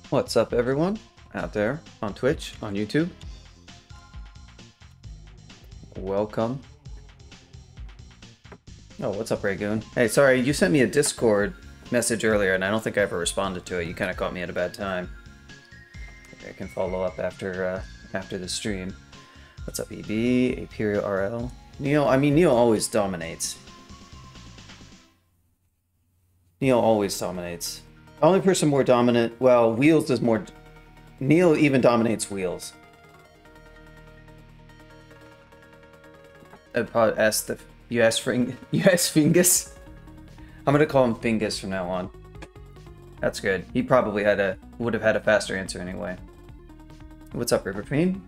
What's up, everyone out there on Twitch, on YouTube? Welcome. Oh, what's up, Ragoon? Hey, sorry, you sent me a Discord message earlier, and I don't think I ever responded to it. You kind of caught me at a bad time. Maybe I can follow up after the stream. What's up, EB? Imperial RL? Neil, I mean, Neil always dominates. Neil always dominates. The only person more dominant, well, Wheels is more... Neil even dominates Wheels. I'd probably ask the... You ask Fingus? I'm gonna call him Fingus from now on. That's good. He probably would have had a faster answer anyway. What's up, River Fiend?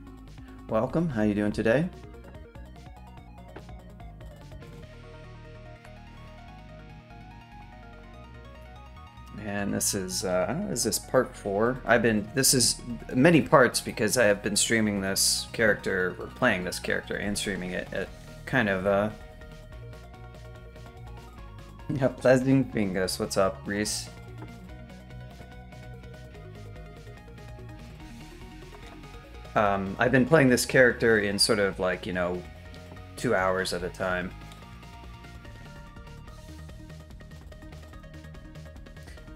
Welcome. How you doing today? And this is this part 4? This is many parts because I have been streaming this character, or playing this character and streaming it at kind of, yeah, Pleasant Fingus. What's up, Reese? I've been playing this character in sort of like, 2 hours at a time.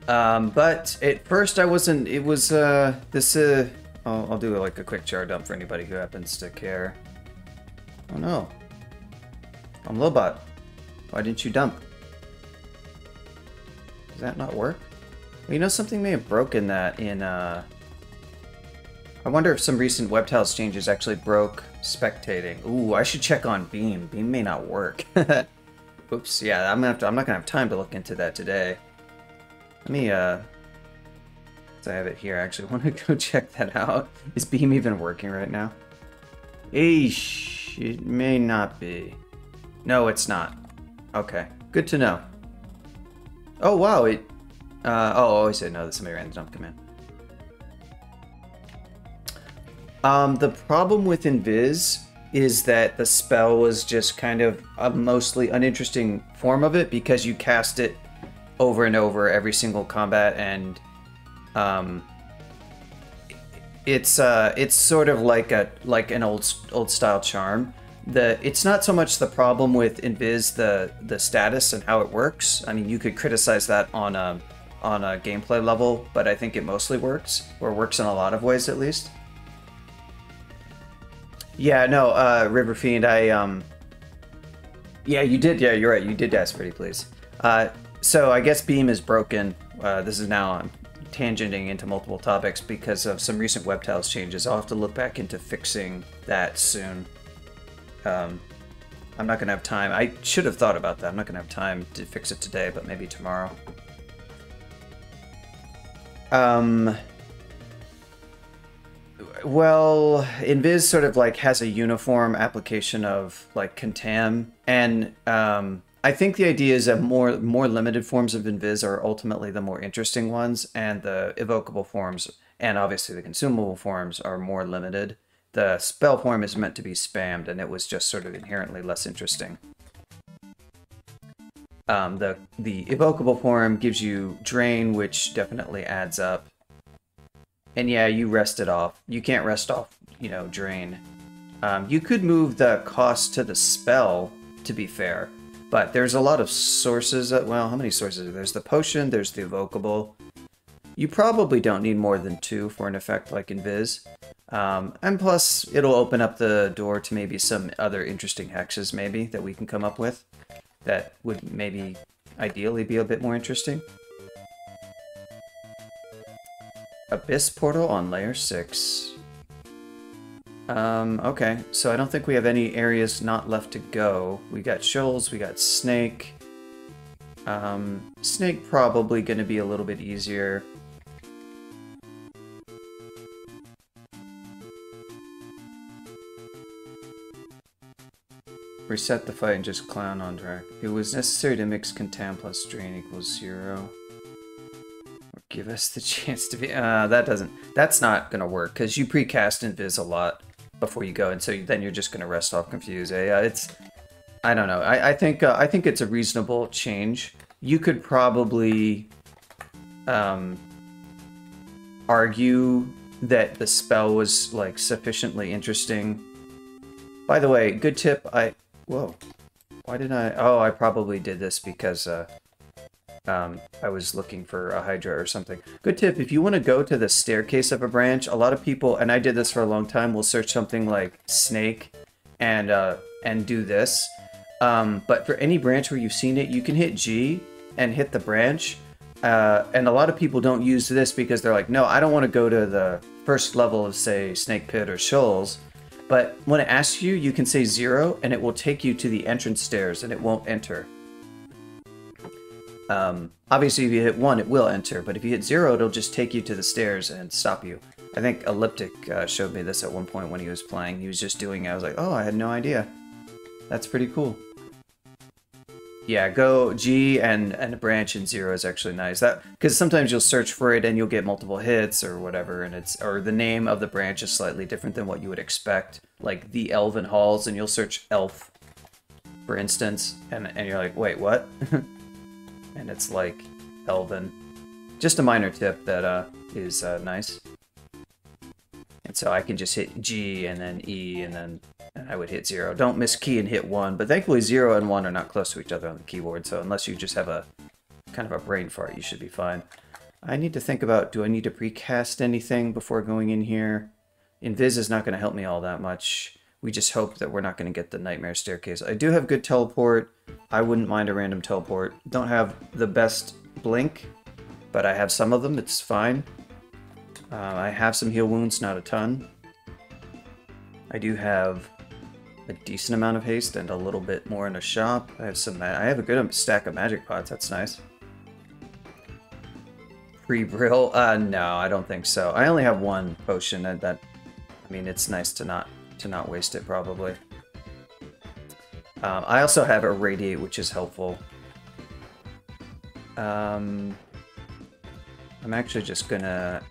But at first I wasn't, it was, I'll do like a quick jar dump for anybody who happens to care. Oh no. I'm Lobot. Why didn't you dump? Does that not work? Well, something may have broken that in, I wonder if some recent WebTiles changes actually broke spectating. Ooh, I should check on Beam. Beam may not work. Oops, yeah, I'm not gonna have time to look into that today. Let me, I have it here. I actually want to go check that out. Is Beam even working right now? Eesh, it may not be. No, it's not. Okay, good to know. Oh, wow, oh, I said no, that somebody ran the dump command. The problem with Invis is that the spell was just kind of a mostly uninteresting form of it because you cast it over and over every single combat, and it's sort of like an old style charm. It's not so much the problem with Invis, the status and how it works. I mean, you could criticize that on a gameplay level, but I think it mostly works, or works in a lot of ways at least. Yeah, no, River Fiend, yeah, you did, yeah, you're right, you did ask pretty please. So I guess Beam is broken. This is now I'm tangenting into multiple topics because of some recent WebTiles changes. I'll have to look back into fixing that soon. I'm not going to have time. I should have thought about that. I'm not going to have time to fix it today, but maybe tomorrow. Well, Invis sort of like has a uniform application of like Contam, and I think the idea is that more limited forms of Invis are ultimately the more interesting ones, and the evocable forms, and obviously the consumable forms, are more limited. The spell form is meant to be spammed, and it was just sort of inherently less interesting. The evocable form gives you Drain, which definitely adds up. And yeah, you rest it off. You can't rest off, Drain. You could move the cost to the spell, to be fair. But there's a lot of sources, well, how many sources? There's the potion, there's the evocable. You probably don't need more than 2 for an effect like Invis. And plus, it'll open up the door to maybe some other interesting hexes, maybe, that we can come up with. That would maybe, ideally, be a bit more interesting. Abyss Portal on Layer 6. Okay, so I don't think we have any areas not left to go. We got Shoals, we got Snake. Snake probably gonna be a little bit easier. Reset the fight and just clown on track. It was necessary to mix Contam plus Drain equals 0. Or give us the chance to be... that's not gonna work, because you precast Invis a lot before you go, and so then you're just gonna rest off Confuse. I don't know. I think it's a reasonable change. You could probably argue that the spell was like sufficiently interesting. By the way, good tip. Whoa, why did I? Oh, I probably did this because I was looking for a Hydra or something. Good tip, if you want to go to the staircase of a branch, a lot of people, and I did this for a long time, will search something like snake and do this. But for any branch where you've seen it, you can hit G and hit the branch. And a lot of people don't use this because they're like, no, I don't want to go to the first level of, say, Snake Pit or Shoals. But when it asks you, you can say 0, and it will take you to the entrance stairs, and it won't enter. Obviously, if you hit 1, it will enter, but if you hit 0, it'll just take you to the stairs and stop you. I think Elliptic showed me this at one point when he was playing. He was just doing it. I was like, oh, I had no idea. That's pretty cool. Yeah, go G and a branch and 0 is actually nice. That because sometimes you'll search for it and you'll get multiple hits or whatever, and or the name of the branch is slightly different than what you would expect, like the Elven Halls, and you'll search Elf, for instance, and you're like, wait, what? And it's like Elven. Just a minor tip that is nice. And so I can just hit G and then E and then I would hit 0. Don't miss key and hit 1, but thankfully 0 and 1 are not close to each other on the keyboard, so unless you just have a kind of a brain fart, you should be fine. I need to think about, do I need to precast anything before going in here? Invis is not going to help me all that much. We just hope that we're not going to get the Nightmare Staircase. I do have good teleport. I wouldn't mind a random teleport. Don't have the best blink, but I have some of them. It's fine. I have some heal wounds, not a ton. I do have a decent amount of haste and a little bit more in a shop. I have a good stack of magic pots. That's nice. Pre-brill? No, I don't think so. I only have one potion, and I mean, it's nice to not waste it, probably. I also have Irradiate, which is helpful. I'm actually just gonna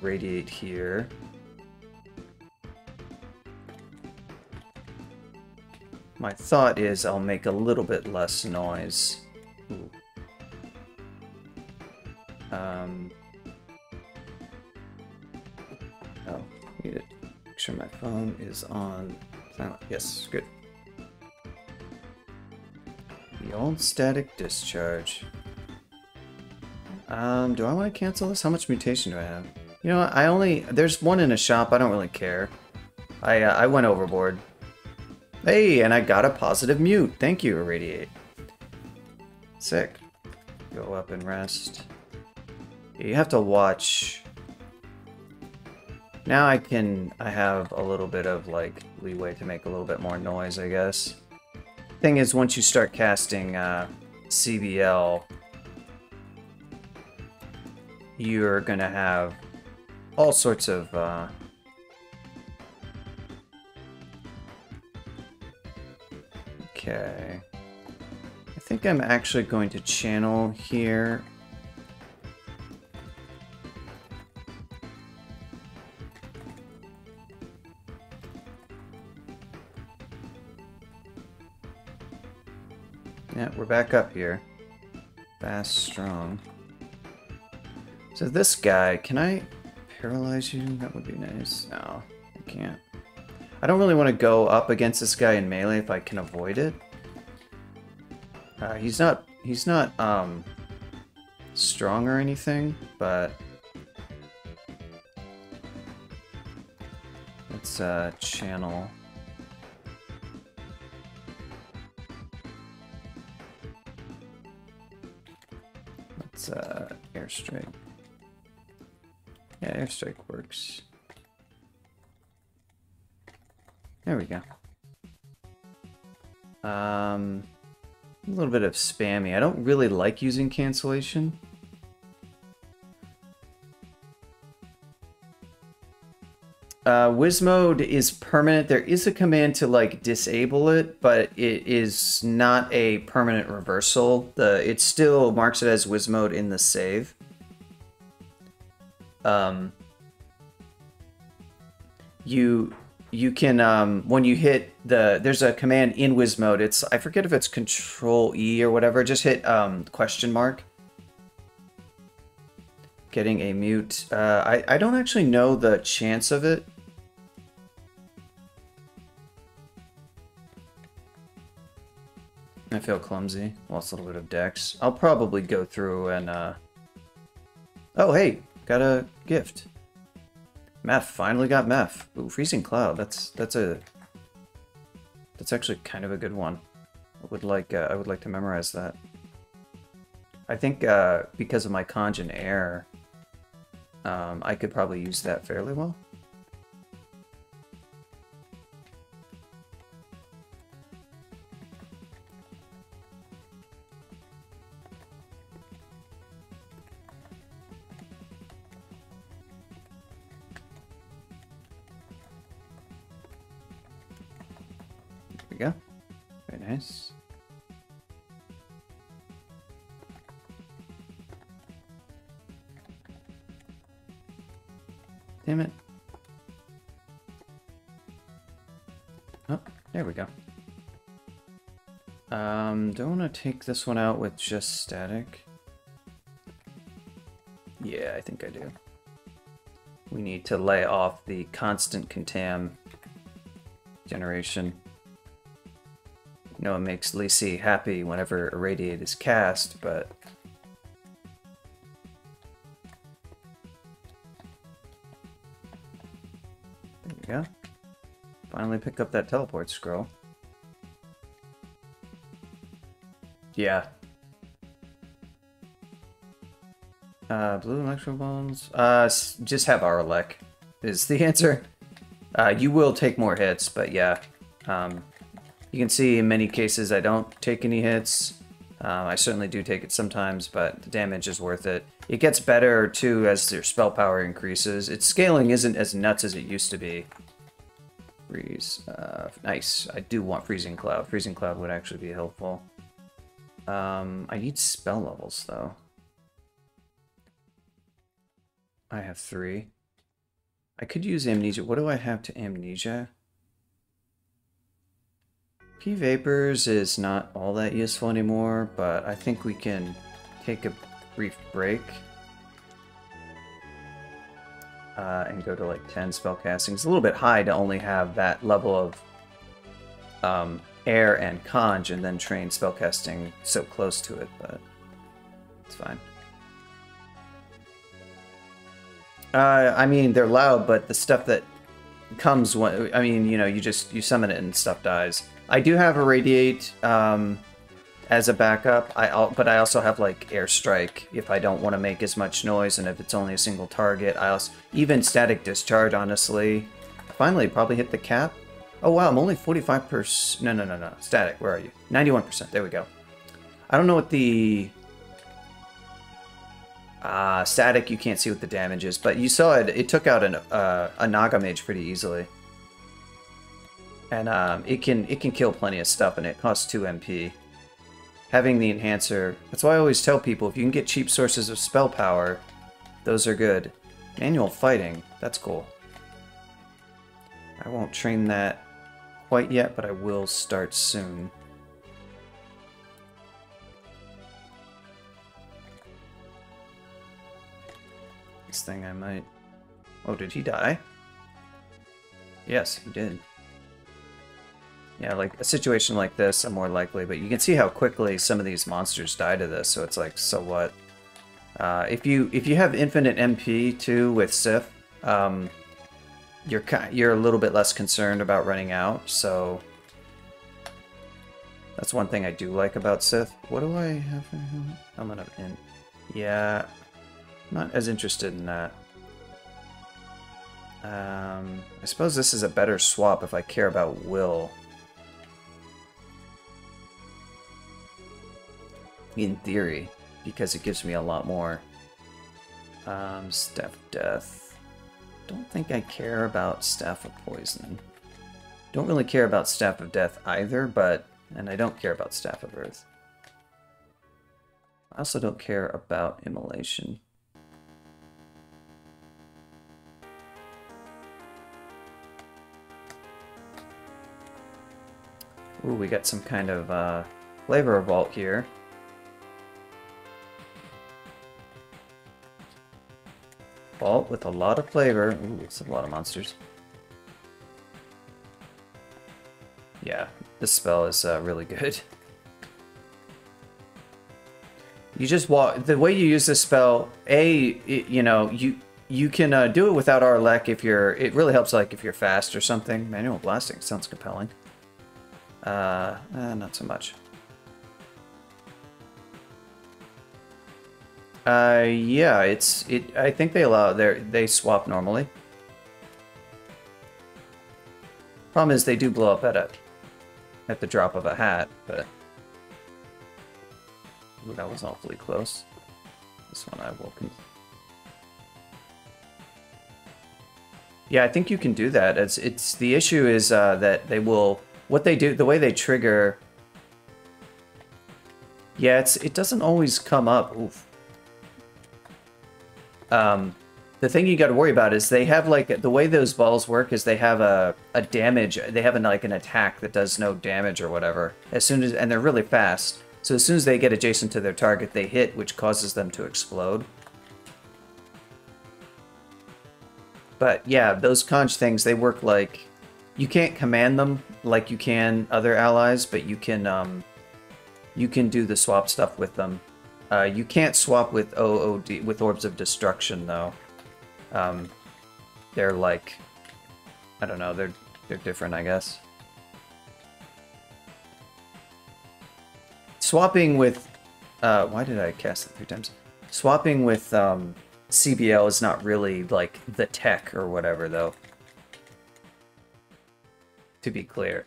Irradiate here. My thought is I'll make a little bit less noise. Ooh. Oh, need to make sure my phone is on silent. Yes, good. The old static discharge. Do I want to cancel this? How much mutation do I have? You know what, there's one in a shop, I don't really care. I went overboard. Hey, and I got a positive mute. Thank you, Irradiate. Sick. Go up and rest. You have to watch. Now I have a little bit of, like, leeway to make a little bit more noise, I guess. Thing is, once you start casting CBL, you're gonna have all sorts of okay. I think I'm actually going to channel here. Yeah, we're back up here. Fast, strong. So this guy, can I paralyze you? That would be nice. No, I can't. I don't really want to go up against this guy in melee if I can avoid it. He's not strong or anything, but let's channel. Let's airstrike. Yeah, airstrike works. There we go. A little bit of spammy. I don't really like using cancellation. Wiz mode is permanent. There is a command to like disable it, but it is not a permanent reversal. It still marks it as Wiz mode in the save. You can when you hit there's a command in Wiz mode. I forget if it's Control E or whatever. Just hit question mark. getting a mute. I don't actually know the chance of it. I feel clumsy. Lost a little bit of dex. I'll probably go through and, Oh, hey! Got a gift. Meth. Finally got meth. Ooh, Freezing Cloud. That's actually kind of a good one. I would like to memorize that. I think, because of my conj and air, I could probably use that fairly well. Go. Very nice. Damn it. Oh, there we go. Do I want to take this one out with just static? Yeah, I think I do. We need to lay off the constant contam generation. You know, it makes Lisi happy whenever Irradiate is cast, but... There we go. Finally pick up that teleport scroll. Yeah. Blue electro balls. Just have Arlek is the answer. You will take more hits, but yeah. You can see in many cases I don't take any hits. I certainly do take it sometimes, but the damage is worth it. It gets better too as their spell power increases. Its scaling isn't as nuts as it used to be. Freeze. Nice. I do want Freezing Cloud. Freezing Cloud would actually be helpful. I need spell levels though. I have 3. I could use Amnesia. What do I have to Amnesia? P-Vapors is not all that useful anymore, but I think we can take a brief break. And go to like 10 spellcasting. It's a little bit high to only have that level of air and conj and then train spellcasting so close to it, but it's fine. I mean, they're loud, but the stuff that comes when, I mean, you know, you summon it and stuff dies. I do have Irradiate as a backup, but I also have like Airstrike if I don't want to make as much noise and if it's only a single target. Even Static Discharge, honestly. Finally, probably hit the cap. Oh wow, I'm only 45%. No. Static, where are you? 91%. There we go. I don't know what the static. You can't see what the damage is, but you saw it. It took out a Naga mage pretty easily. And it can kill plenty of stuff, and it costs 2 MP. Having the enhancer, that's why I always tell people, if you can get cheap sources of spell power, those are good. Manual fighting, that's cool. I won't train that quite yet, but I will start soon. This thing I might... Oh, did he die? Yes, he did. Yeah, like a situation like this, I'm more likely, but you can see how quickly some of these monsters die to this, so it's like, so what? If you have infinite MP too with Sif, you're a little bit less concerned about running out, so that's one thing I do like about Sif. What do I have? Element of Int. Yeah, not as interested in that. I suppose this is a better swap if I care about Will. In theory, because it gives me a lot more. Staff of Death. Don't think I care about Staff of Poison. Don't really care about Staff of Death either, and I don't care about Staff of Earth. I also don't care about Immolation. Ooh, we got some kind of flavor revolt here. Vault with a lot of flavor. Ooh, it's a lot of monsters. Yeah, this spell is really good. You just walk. The way you use this spell, you know, you can do it without Arlec if you're. It really helps, like if you're fast or something. Manual blasting sounds compelling. Not so much. Yeah, I think they allow they swap normally. Problem is they do blow up at the drop of a hat, but ooh, that was awfully close. This one I will. Yeah, I think you can do that. It's the issue is that they will what they do the way they trigger. Yeah, it doesn't always come up. Oof. The thing you got to worry about is they have like the way those balls work is they have a damage. They have like an attack that does no damage or whatever. As soon as and they're really fast. So as soon as they get adjacent to their target, they hit, which causes them to explode. But yeah, those conch things, they work like you can't command them like you can other allies, but you can do the swap stuff with them. You can't swap with OOD with Orbs of Destruction though. They're like, I don't know, they're different, I guess. Swapping with, why did I cast it 3 times? Swapping with CBL is not really like the tech or whatever though. To be clear.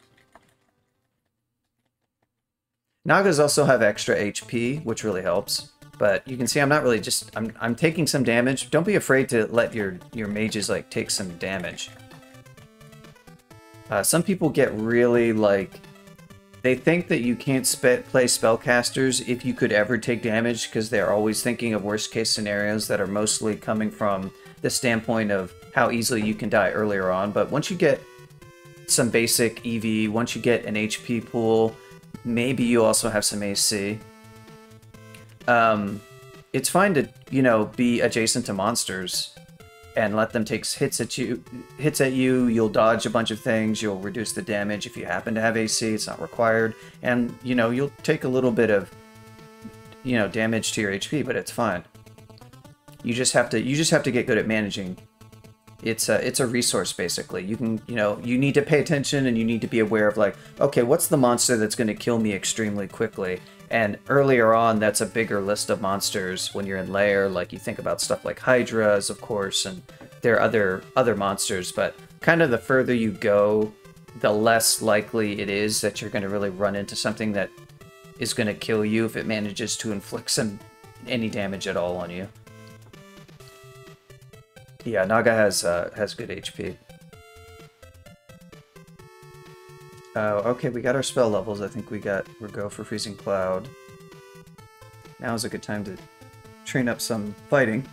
Nagas also have extra HP, which really helps. But you can see I'm not really just... I'm taking some damage. Don't be afraid to let your mages, like, take some damage. Some people get really, like... They think that you can't play spellcasters if you could ever take damage, because they're always thinking of worst-case scenarios that are mostly coming from the standpoint of how easily you can die earlier on. But once you get some basic EV, once you get an HP pool... Maybe you also have some AC. It's fine to, you know, be adjacent to monsters and let them take hits at you. You'll dodge a bunch of things. You'll reduce the damage if you happen to have AC. It's not required, and you know you'll take a little bit of, you know, damage to your HP, but it's fine. You just have to get good at managing. It's a resource, basically. You can, you know, you need to pay attention and you need to be aware of, like, okay, what's the monster that's going to kill me extremely quickly? And earlier on, that's a bigger list of monsters when you're in lair. Like, you think about stuff like Hydras, of course, and there are other monsters. But kind of the further you go, the less likely it is that you're going to really run into something that is going to kill you if it manages to inflict any damage at all on you. Yeah, Naga has good HP. Okay, we got our spell levels. I think we're go for Freezing Cloud. Now is a good time to train up some fighting.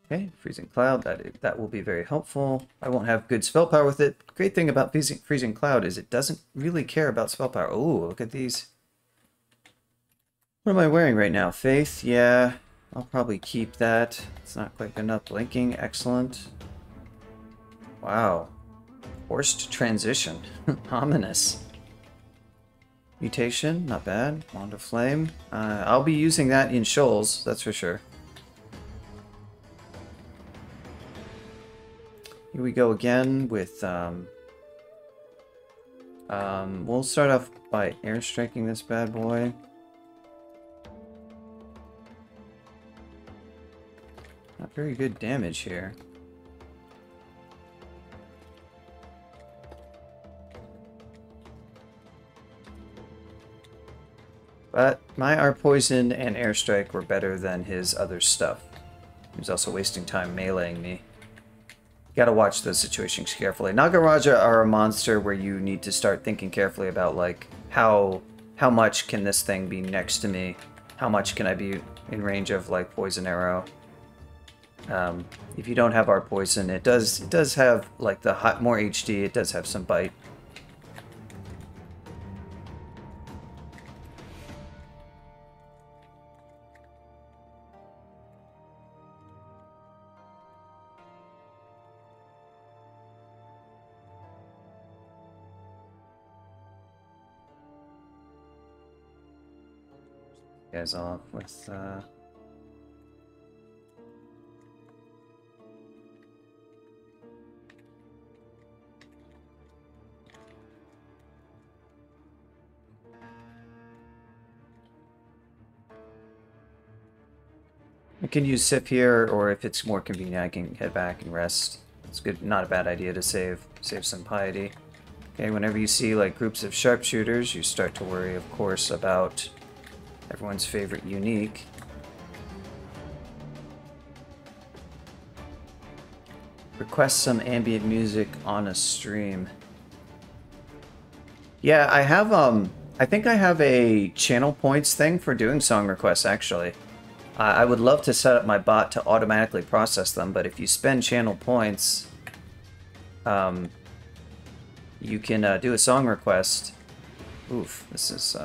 Okay, Freezing Cloud, that will be very helpful. I won't have good spell power with it. Great thing about Freezing Cloud is it doesn't really care about spell power. Oh, look at these. What am I wearing right now? Faith? Yeah, I'll probably keep that. It's not quite good enough. Blinking, excellent. Wow. Forced Transition. Ominous. Mutation, not bad. Wand of Flame. I'll be using that in shoals, that's for sure. Here we go again with, we'll start off by airstriking this bad boy. Not very good damage here. But our poison and airstrike were better than his other stuff. He was also wasting time meleeing me. Gotta watch those situations carefully. Nagaraja are a monster where you need to start thinking carefully about, like, how much can this thing be next to me how much can I be in range of like poison arrow. If you don't have our poison, it does have like the more HD. It does have some bite. Guys off with I can use Sif here, or if it's more convenient, I can head back and rest. It's good, not a bad idea to save some piety. Okay, whenever you see like groups of sharpshooters, you start to worry, of course, about everyone's favorite unique. Request some ambient music on a stream. Yeah, I have I think I have a channel points thing for doing song requests actually. I would love to set up my bot to automatically process them, but if you spend channel points, you can do a song request. Oof, this is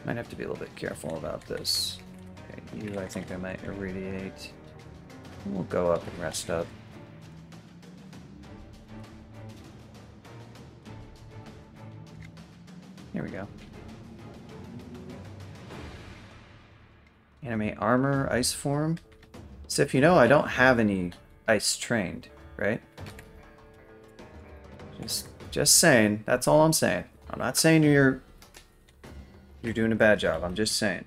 might have to be a little bit careful about this. Okay, you, I think I might irradiate. We'll go up and rest up. Here we go. Animate armor, ice form. So if you know, I don't have any ice trained, right? Just saying. That's all I'm saying. I'm not saying you're doing a bad job. I'm just saying.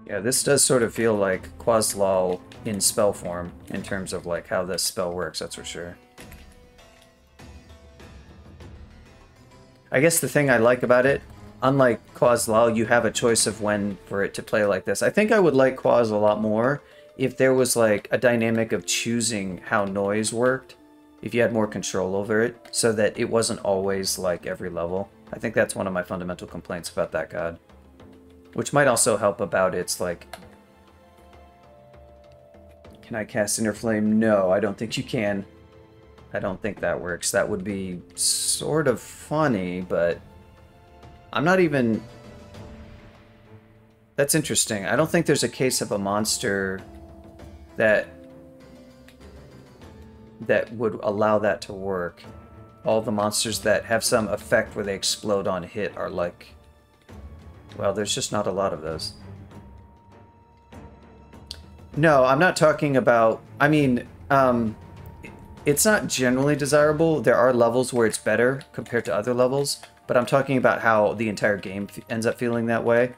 Yeah, this does sort of feel like Quaslal in spell form in terms of like how this spell works, that's for sure. I guess the thing I like about it, unlike Quaslal, you have a choice of when for it to play like this. I think I would like Quas a lot more if there was like a dynamic of choosing how noise worked, if you had more control over it, so that it wasn't always like every level. I think that's one of my fundamental complaints about that god. Which might also help about its like... Can I cast Inner Flame? No, I don't think you can. I don't think that works. That would be sort of funny, but I'm not even... That's interesting. I don't think there's a case of a monster that would allow that to work. All the monsters that have some effect where they explode on hit are like... Well, there's just not a lot of those. No, I'm not talking about... I mean, it's not generally desirable. There are levels where it's better compared to other levels, but I'm talking about how the entire game ends up feeling that way.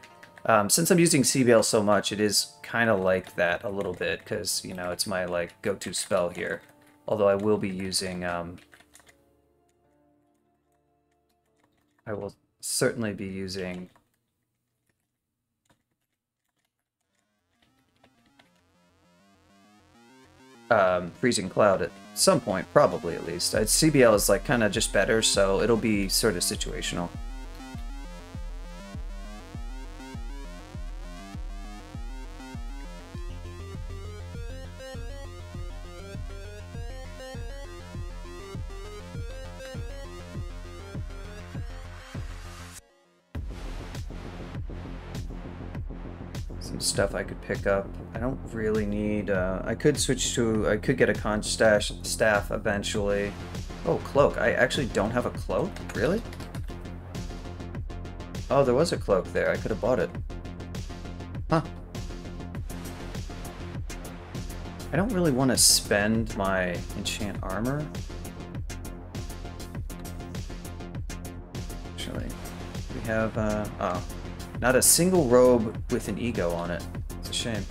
Since I'm using CBL so much, it is kind of like that a little bit, because, you know, it's my, like, go-to spell here. Although I will be using... I will certainly be using... Freezing Cloud at some point, probably at least. CBL is like kind of just better, so it'll be sort of situational. Some stuff I could pick up. I don't really need, I could switch to, I could get a conch staff eventually. Oh, cloak. I actually don't have a cloak? Really? Oh, there was a cloak there. I could have bought it. Huh. I don't really want to spend my enchant armor. Actually, we have, oh. Not a single robe with an ego on it. It's a shame.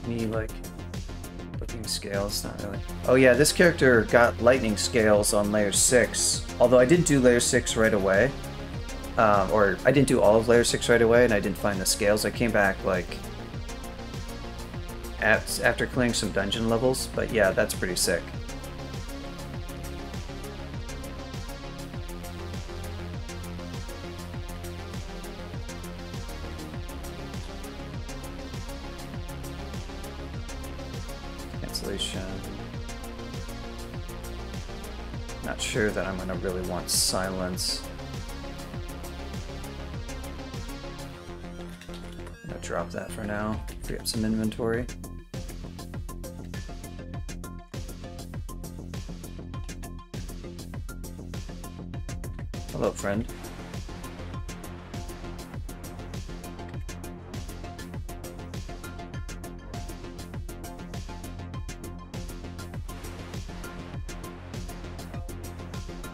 Any, like, looking scales? Not really. Oh yeah, this character got lightning scales on layer 6. Although I didn't do layer 6 right away. Or I didn't do all of layer 6 right away, and I didn't find the scales. I came back, like... after clearing some dungeon levels, but yeah, that's pretty sick. Cancellation. Not sure that I'm going to really want silence. I'm going to drop that for now. Free up some inventory. Hello, friend.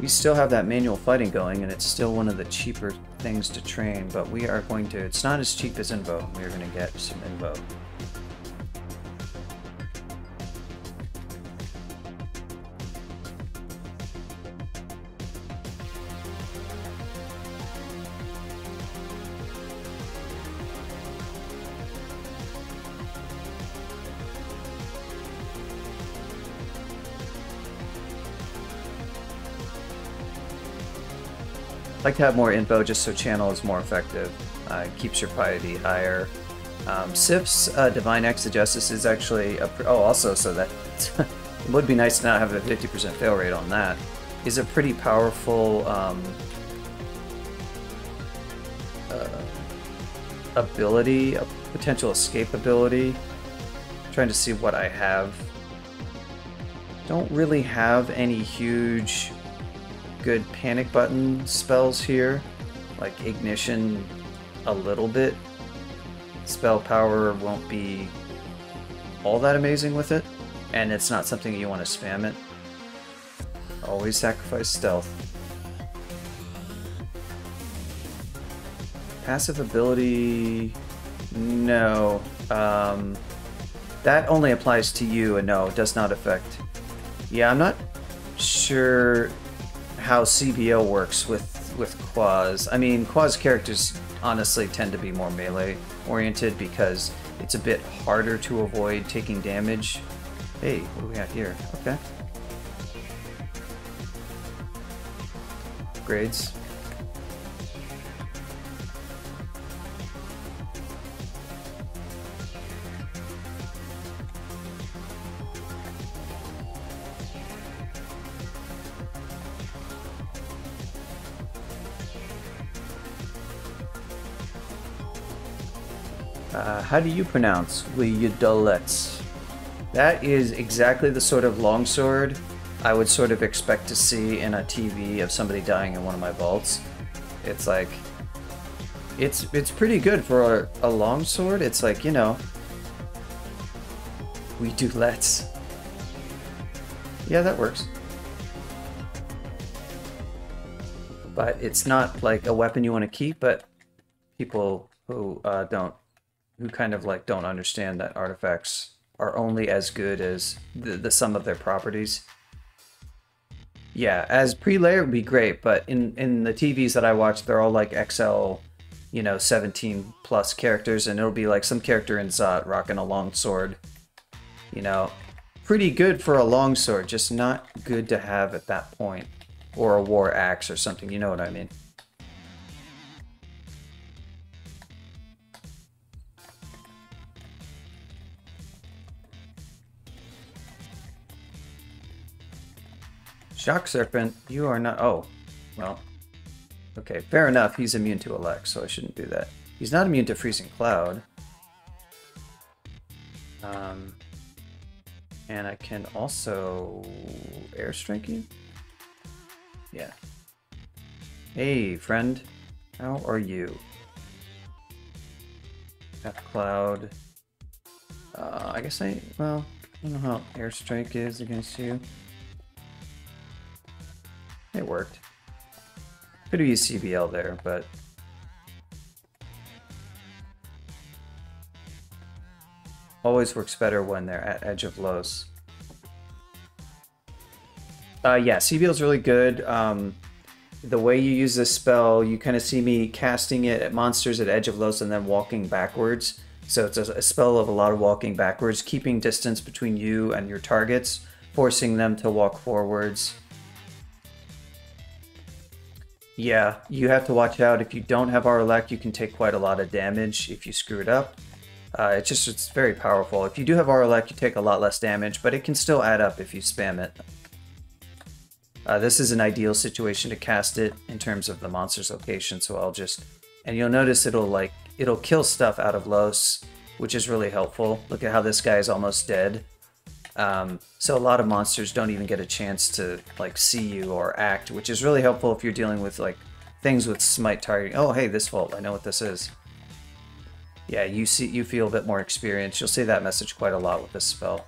We still have that manual fighting going, and it's still one of the cheaper things to train, but we are going to... It's not as cheap as Invo. We're going to get some Invo. I like to have more info just so channel is more effective. Keeps your piety higher. Sif's Divine Exegesis is actually a also so that it would be nice to not have a 50% fail rate on that. Is a pretty powerful ability, a potential escape ability. Trying to see what I have. Don't really have any huge good panic button spells here, like Ignition a little bit. Spell power won't be all that amazing with it, and it's not something you want to spam it. Always sacrifice stealth. Passive ability, no. That only applies to you, and no, it does not affect. Yeah, I'm not sure how CBO works with Quaz. I mean, Quaz characters honestly tend to be more melee oriented because it's a bit harder to avoid taking damage. Hey, what do we got here? Okay. Grades. How do you pronounce Wyudolets? That is exactly the sort of longsword I would sort of expect to see in a TV of somebody dying in one of my vaults. It's like, it's pretty good for a longsword. It's like, you know, Wyudolets. Yeah, that works. But it's not like a weapon you want to keep, but people who kind of like don't understand that artifacts are only as good as the sum of their properties. Yeah, as pre-layer would be great, but in the TVs that I watch, they're all like XL, you know, 17 plus characters, and it'll be like some character in Zot rocking a long sword. You know, pretty good for a long sword, just not good to have at that point. Or a war axe or something, you know what I mean. Shock Serpent, you are not... Oh, well. Okay, fair enough. He's immune to Elect, so I shouldn't do that. He's not immune to Freezing Cloud. And I can also... Airstrike you? Yeah. Hey, friend. How are you? Death Cloud. I guess well, I don't know how Airstrike is against you. It worked. Could have used CBL there, but... Always works better when they're at Edge of Los. Yeah, CBL is really good. The way you use this spell, you kind of see me casting it at monsters at Edge of Los and then walking backwards. So it's a spell of a lot of walking backwards, keeping distance between you and your targets, forcing them to walk forwards. Yeah, you have to watch out. If you don't have Aurelec, you can take quite a lot of damage if you screw it up. It's very powerful. If you do have Aurelec, you take a lot less damage, but it can still add up if you spam it. This is an ideal situation to cast it in terms of the monster's location, so I'll just... And you'll notice it'll kill stuff out of Los, which is really helpful. Look at how this guy is almost dead. So a lot of monsters don't even get a chance to like see you or act, which is really helpful if you're dealing with like things with smite targeting. Oh, hey, this vault, I know what this is. Yeah, you feel a bit more experience. You'll see that message quite a lot with this spell.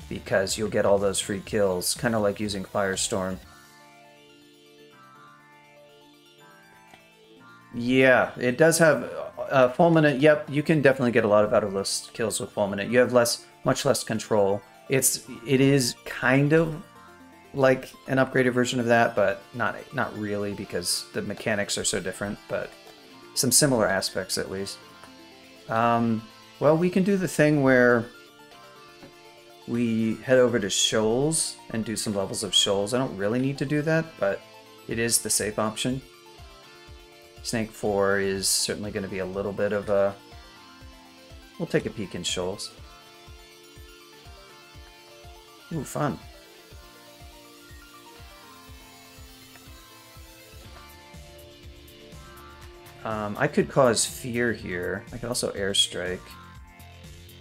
Because you'll get all those free kills, kind of like using Firestorm. Yeah, it does have Fulminate. Yep, you can definitely get a lot of out-of-list kills with Fulminate. You have much less control. It is kind of like an upgraded version of that, but not really because the mechanics are so different. But some similar aspects at least. Well, we can do the thing where we head over to Shoals and do some levels of Shoals. I don't really need to do that, but it is the safe option. Snake 4 is certainly going to be a little bit of a... We'll take a peek in Shoals. Ooh, fun. I could cause fear here. I could also airstrike.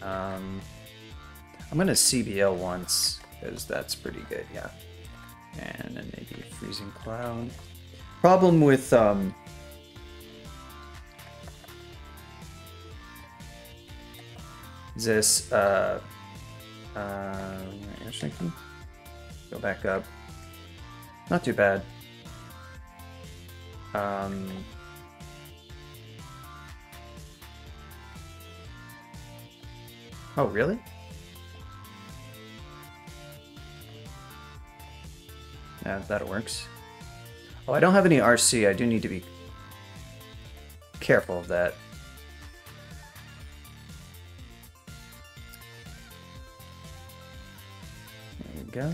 I'm going to CBL once, because that's pretty good, yeah. And then maybe a Freezing Cloud. Problem with... this, airstriking? Go back up. Not too bad. Oh, really? Yeah, that works. Oh, I don't have any RC. I do need to be careful of that. There we go.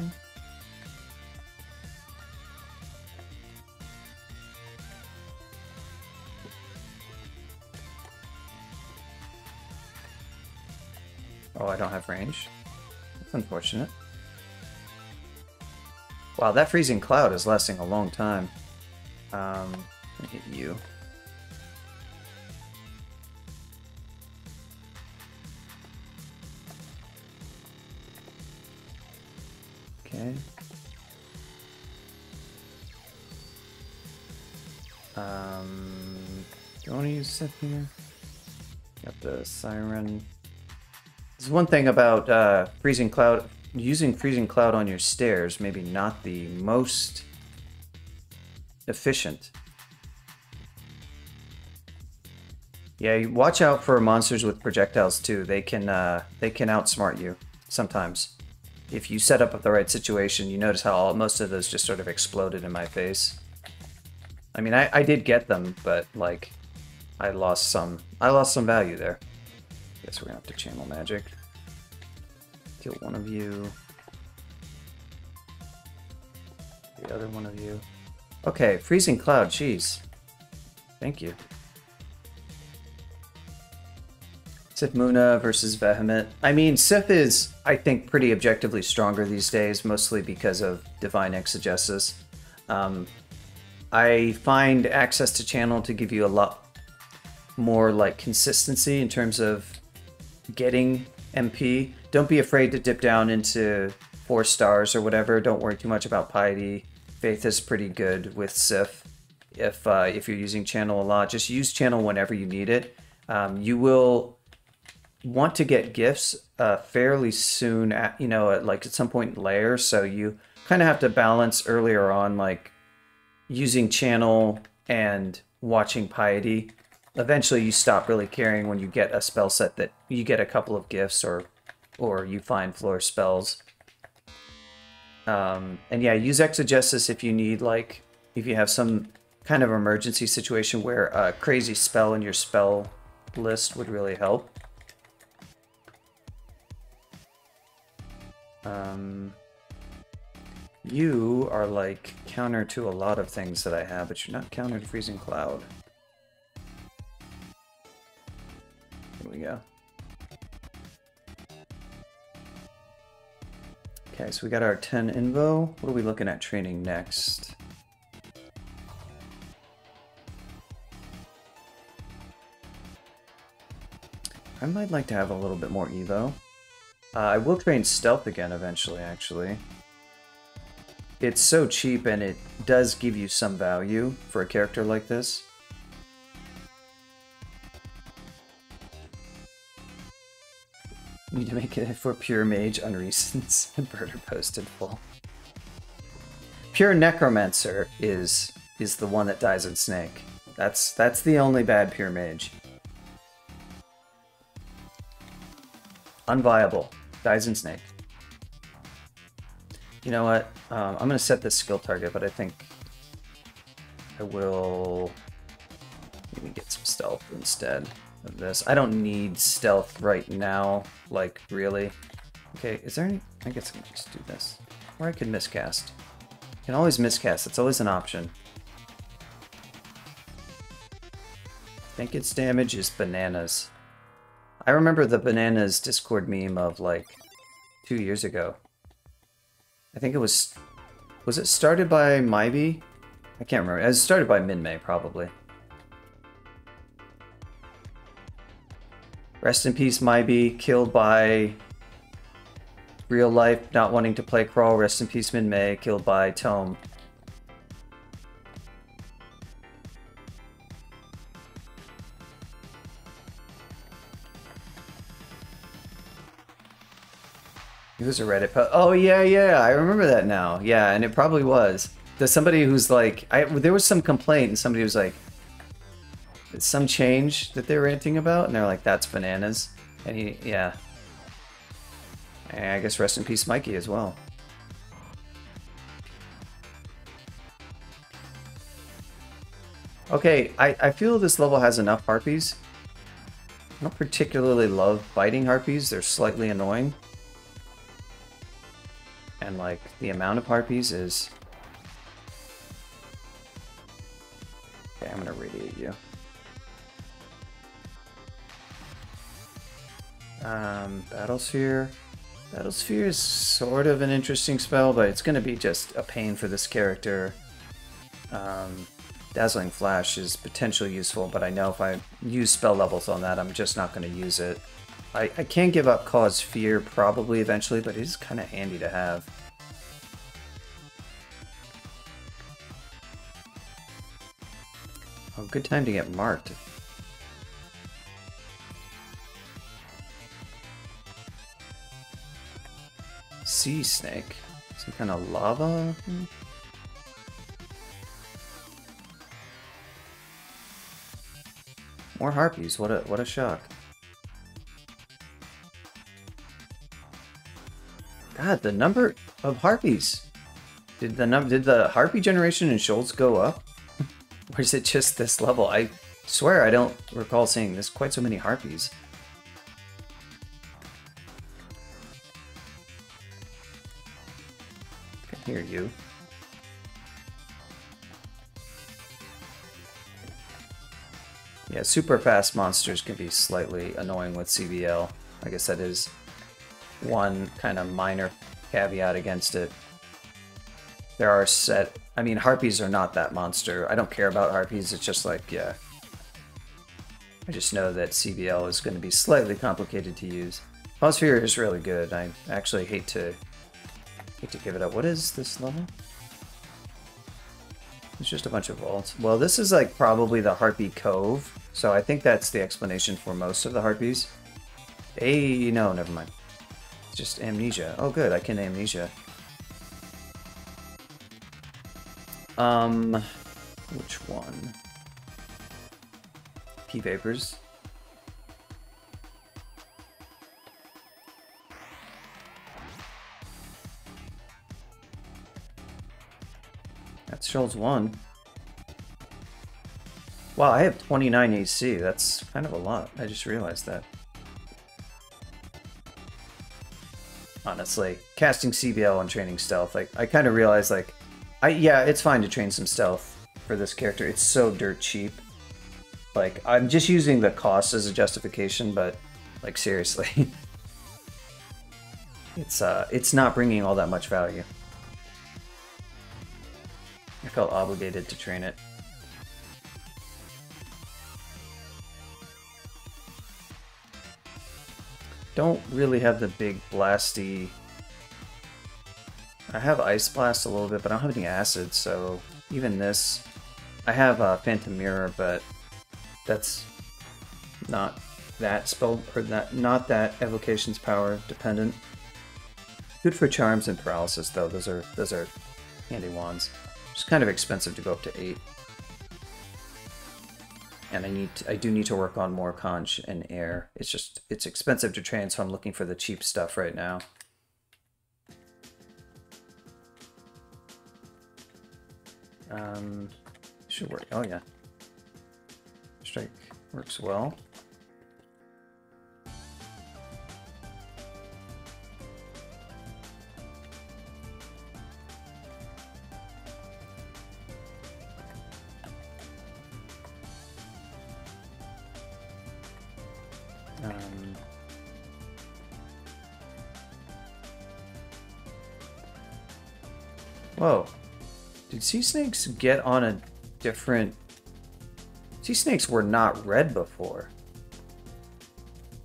Oh, I don't have range. That's unfortunate. Wow, that Freezing Cloud is lasting a long time. Let me hit you. Okay. Do you want to use Sif here? Got the Siren. There's one thing about Freezing Cloud. Using Freezing Cloud on your stairs, maybe not the most efficient. Yeah, you watch out for monsters with projectiles too. They can outsmart you sometimes. If you set up the right situation, you notice how most of those just sort of exploded in my face. I mean, I did get them, but like, I lost some value there. Guess we're gonna have to channel magic. Kill one of you. The other one of you. Okay, Freezing Cloud, jeez. Thank you. Sif Muna versus Vehement. I mean, Sif is, I think, pretty objectively stronger these days, mostly because of Divine Exegesis. I find access to channel to give you a lot more like consistency in terms of getting MP. Don't be afraid to dip down into 4 stars or whatever. Don't worry too much about piety. Faith is pretty good with Sif. If you're using channel a lot, just use channel whenever you need it. You will want to get gifts fairly soon at, like at some point in layer, so you kind of have to balance earlier on, like using channel and watching piety. Eventually you stop really caring when you get a spell set that you get a couple of gifts or you find floor spells. And yeah, use Exegesis if you need, like, if you have some kind of emergency situation where a crazy spell in your spell list would really help. You are like counter to a lot of things that I have, but you're not counter to Freezing Cloud. Here we go. Okay, so we got our 10 invo. What are we looking at training next? I might like to have a little bit more evo. I will train stealth again eventually, actually. It's so cheap and it does give you some value for a character like this. Need to make it for Pure Mage, Unreasons, and Birder posted full. Pure Necromancer is the one that dies in Snake. That's the only bad Pure Mage. Unviable. Dies in Snake. You know what? I'm going to set this skill target, but I think I will maybe get some stealth instead of this. I don't need stealth right now, like, really. Okay, is there any... I guess I can just do this. Or I can miscast. You can always miscast. It's always an option. I think its damage is bananas. I remember the bananas Discord meme of, like, 2 years ago. I think it was it started by Mybe? I can't remember. It was started by Minmay, probably. Rest in peace, Mybe, killed by real life, not wanting to play Crawl. Rest in peace, Minmay, killed by Tome. It was a Reddit post. Oh, yeah, I remember that now. Yeah, and it probably was. There's somebody who's like... there was some complaint, and somebody was like... some change that they're ranting about, and they're like, that's bananas. And he... yeah. And I guess rest in peace, Mikey, as well. Okay, I feel this level has enough harpies. I don't particularly love biting harpies. They're slightly annoying. And, like, the amount of harpies is... okay, I'm gonna radiate you. Battlesphere. Battlesphere is sort of an interesting spell, but it's gonna be just a pain for this character. Dazzling Flash is potentially useful, but I know if I use spell levels on that, I'm just not gonna use it. I can give up Cause Fear probably eventually, but it is kind of handy to have. Oh, good time to get marked. Sea snake. Some kind of lava? More harpies. What a shock. God, the number of harpies. Did the harpy generation in Shoals go up? Or is it just this level? I swear I don't recall seeing this quite so many harpies. I can hear you. Yeah, super fast monsters can be slightly annoying with CBL. I guess that is one kind of minor caveat against it. There are I mean, harpies are not that monster. I don't care about harpies, it's just like, yeah. I just know that CBL is going to be slightly complicated to use. Atmosphere is really good. I actually hate to give it up. What is this level? It's just a bunch of vaults. Well, this is like probably the Harpy Cove, so I think that's the explanation for most of the harpies. Hey, no, never mind. It's just amnesia. Oh, good, I can amnesia. Which one? P-Vapors. That's Shoals 1. Wow, I have 29 AC. That's kind of a lot. I just realized that. Honestly, casting CBL and training stealth, like I kind of realized, like, yeah, it's fine to train some stealth for this character. It's so dirt cheap. Like, I'm just using the cost as a justification, but like seriously, it's not bringing all that much value. I felt obligated to train it. Don't really have the big blasty. I have Ice Blast a little bit, but I don't have any acid, so even this. I have Phantom Mirror, but that's not that spell or not that evocation's power dependent. Good for charms and paralysis though. Those are handy wands. It's kind of expensive to go up to 8. And I do need to work on more conch and air. It's expensive to train, so I'm looking for the cheap stuff right now. Should work. Oh yeah. Strike works well. Whoa. Did sea snakes get on a different... Sea snakes were not red before.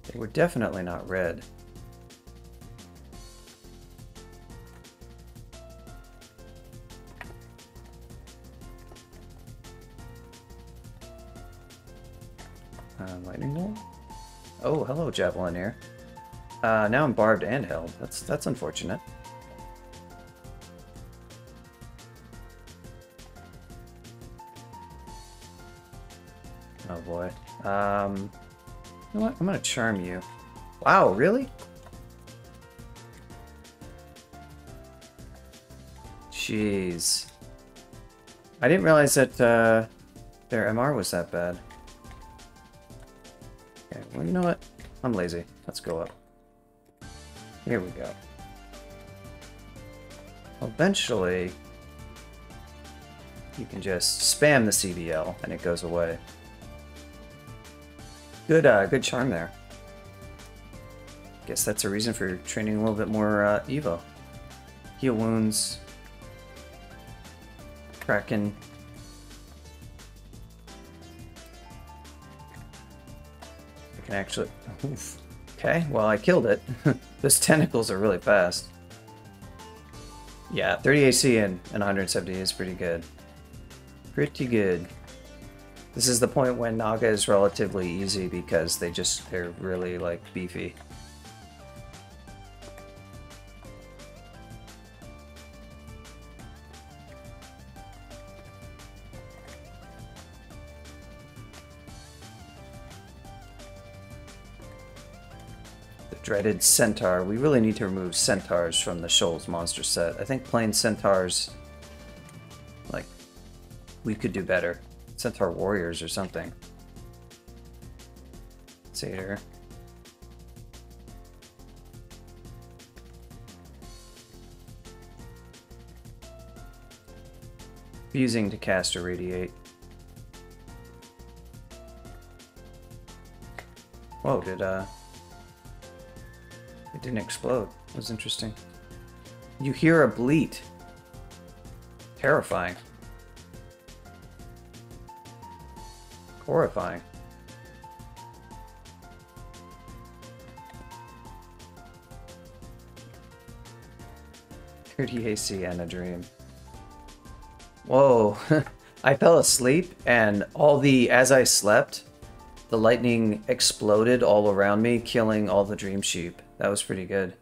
They were definitely not red. Lightning bolt? Oh, hello, Javelin here. Now I'm barbed and held. That's unfortunate. Oh boy. You know what? I'm gonna charm you. Wow, really? Jeez. I didn't realize that their MR was that bad. Okay, well, you know what? I'm lazy. Let's go up. Here we go. Eventually, you can just spam the CBL and it goes away. Good charm there. Guess that's a reason for training a little bit more Evo. Heal wounds. Kraken. I can actually... Oof. Okay, well I killed it. Those tentacles are really fast. Yeah, 30 AC and 170 is pretty good. Pretty good. This is the point when Naga is relatively easy because they're really like beefy. The dreaded centaur. We really need to remove centaurs from the Shoals monster set. I think plain centaurs, like, we could do better. Centaur warriors or something. Cinder. Fusing to cast Irradiate. Whoa, it didn't explode. That was interesting. You hear a bleat. Terrifying. Horrifying. "30 AC and a dream." Whoa. I fell asleep and as I slept, the lightning exploded all around me, killing all the dream sheep. That was pretty good.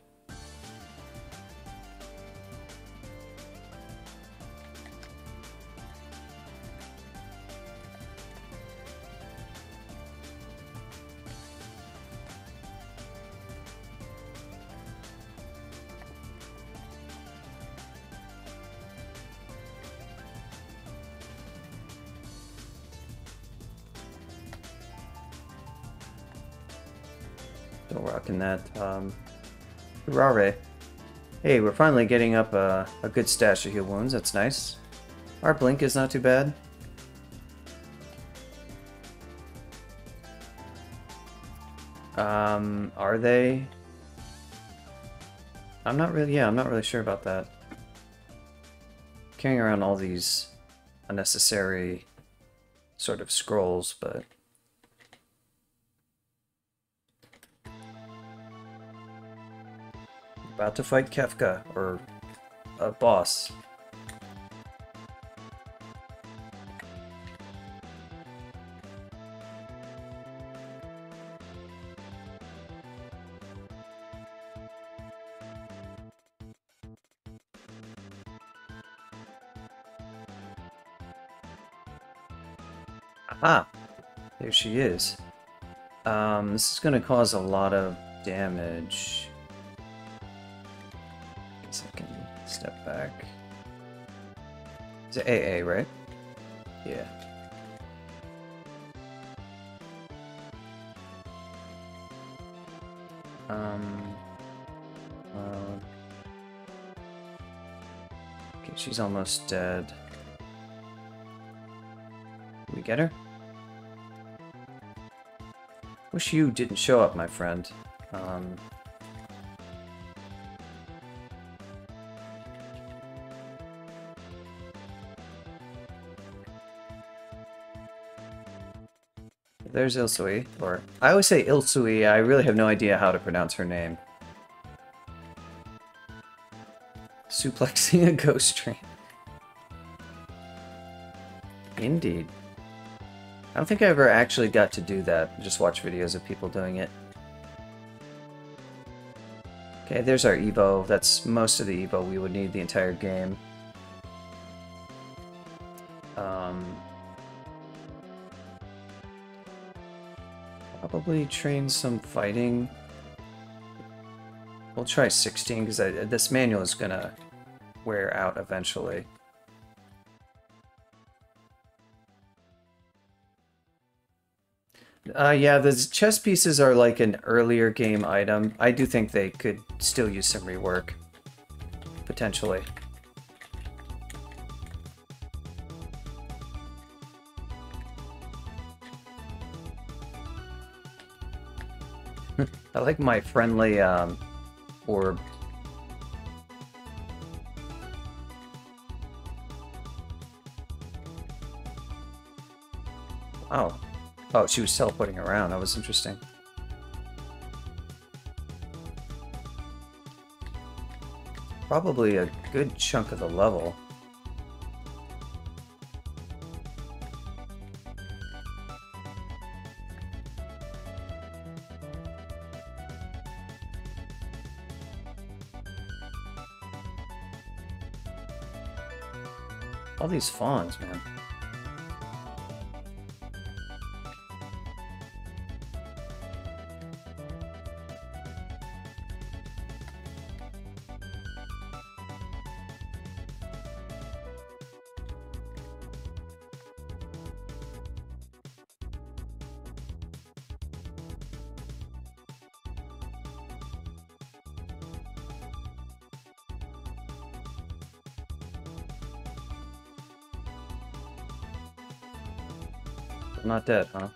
Still rocking that Hurare. Hey, we're finally getting up a good stash of heal wounds. That's nice. Our blink is not too bad. Are they? I'm not really sure about that. Carrying around all these unnecessary sort of scrolls, but about to fight Kefka, or a boss. Aha! There she is. This is gonna cause a lot of damage. Guess I can step back. Is it AA, right? Yeah. Okay, she's almost dead. Did we get her? Wish you didn't show up, my friend. There's Ilsui, or I always say Ilsui. I really have no idea how to pronounce her name. Suplexing a ghost train. Indeed. I don't think I ever actually got to do that. Just watch videos of people doing it. Okay, there's our Evo. That's most of the Evo we would need the entire game. Probably train some fighting. We'll try 16 because this manual is gonna wear out eventually. Yeah, the chess pieces are like an earlier game item. I do think they could still use some rework, potentially. I like my friendly orb. Oh. Oh, she was teleporting around. That was interesting. Probably a good chunk of the level. All these fawns, man. I'm not dead, huh?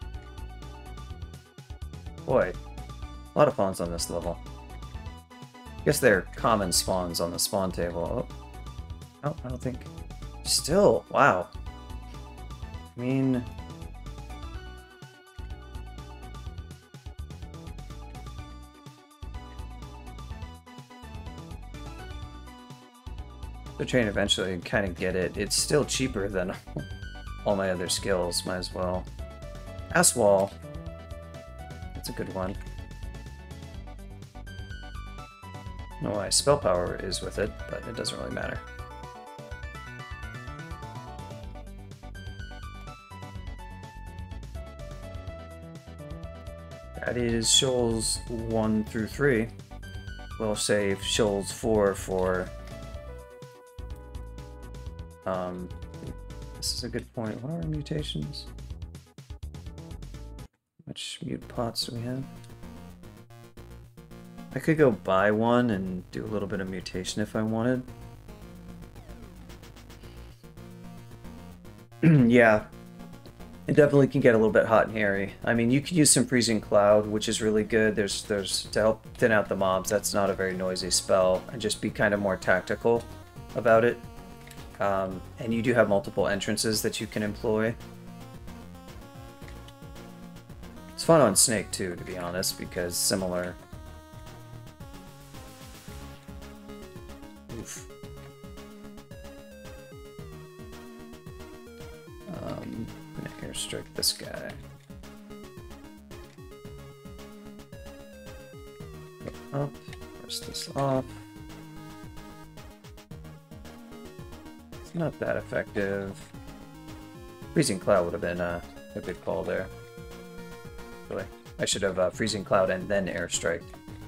Boy, a lot of fawns on this level. Guess they're common spawns on the spawn table. Oh, I don't think... Still, wow. I mean... The train eventually kind of get it. It's still cheaper than all my other skills, might as well. Aswall. That's a good one. I don't know why spell power is with it, but it doesn't really matter. That is shoals 1 through 3. We'll save shoals 4 for... This is a good point. What are our mutations? How much mute pots do we have? I could go buy one and do a little bit of mutation if I wanted. Yeah, it definitely can get a little bit hot and hairy. I mean, you can use some Freezing Cloud, which is really good. There's to help thin out the mobs. That's not a very noisy spell, and just be kind of more tactical about it. And you do have multiple entrances that you can employ. It's fun on Snake too, to be honest, because similar. Oof. I'm gonna airstrike this guy. Go up, press this off. It's not that effective. Freezing Cloud would have been a good call there. Really, I should have Freezing Cloud and then airstrike.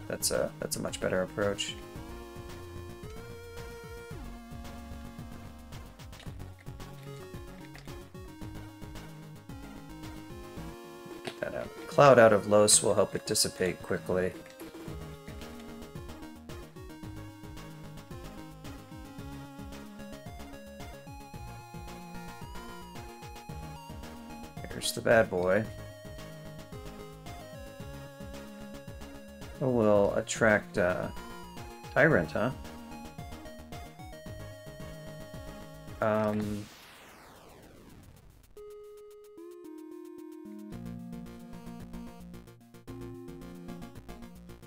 That's a much better approach. Get that out. Cloud out of Los will help it dissipate quickly. Here's the bad boy. Oh, we'll attract Tyrant, huh?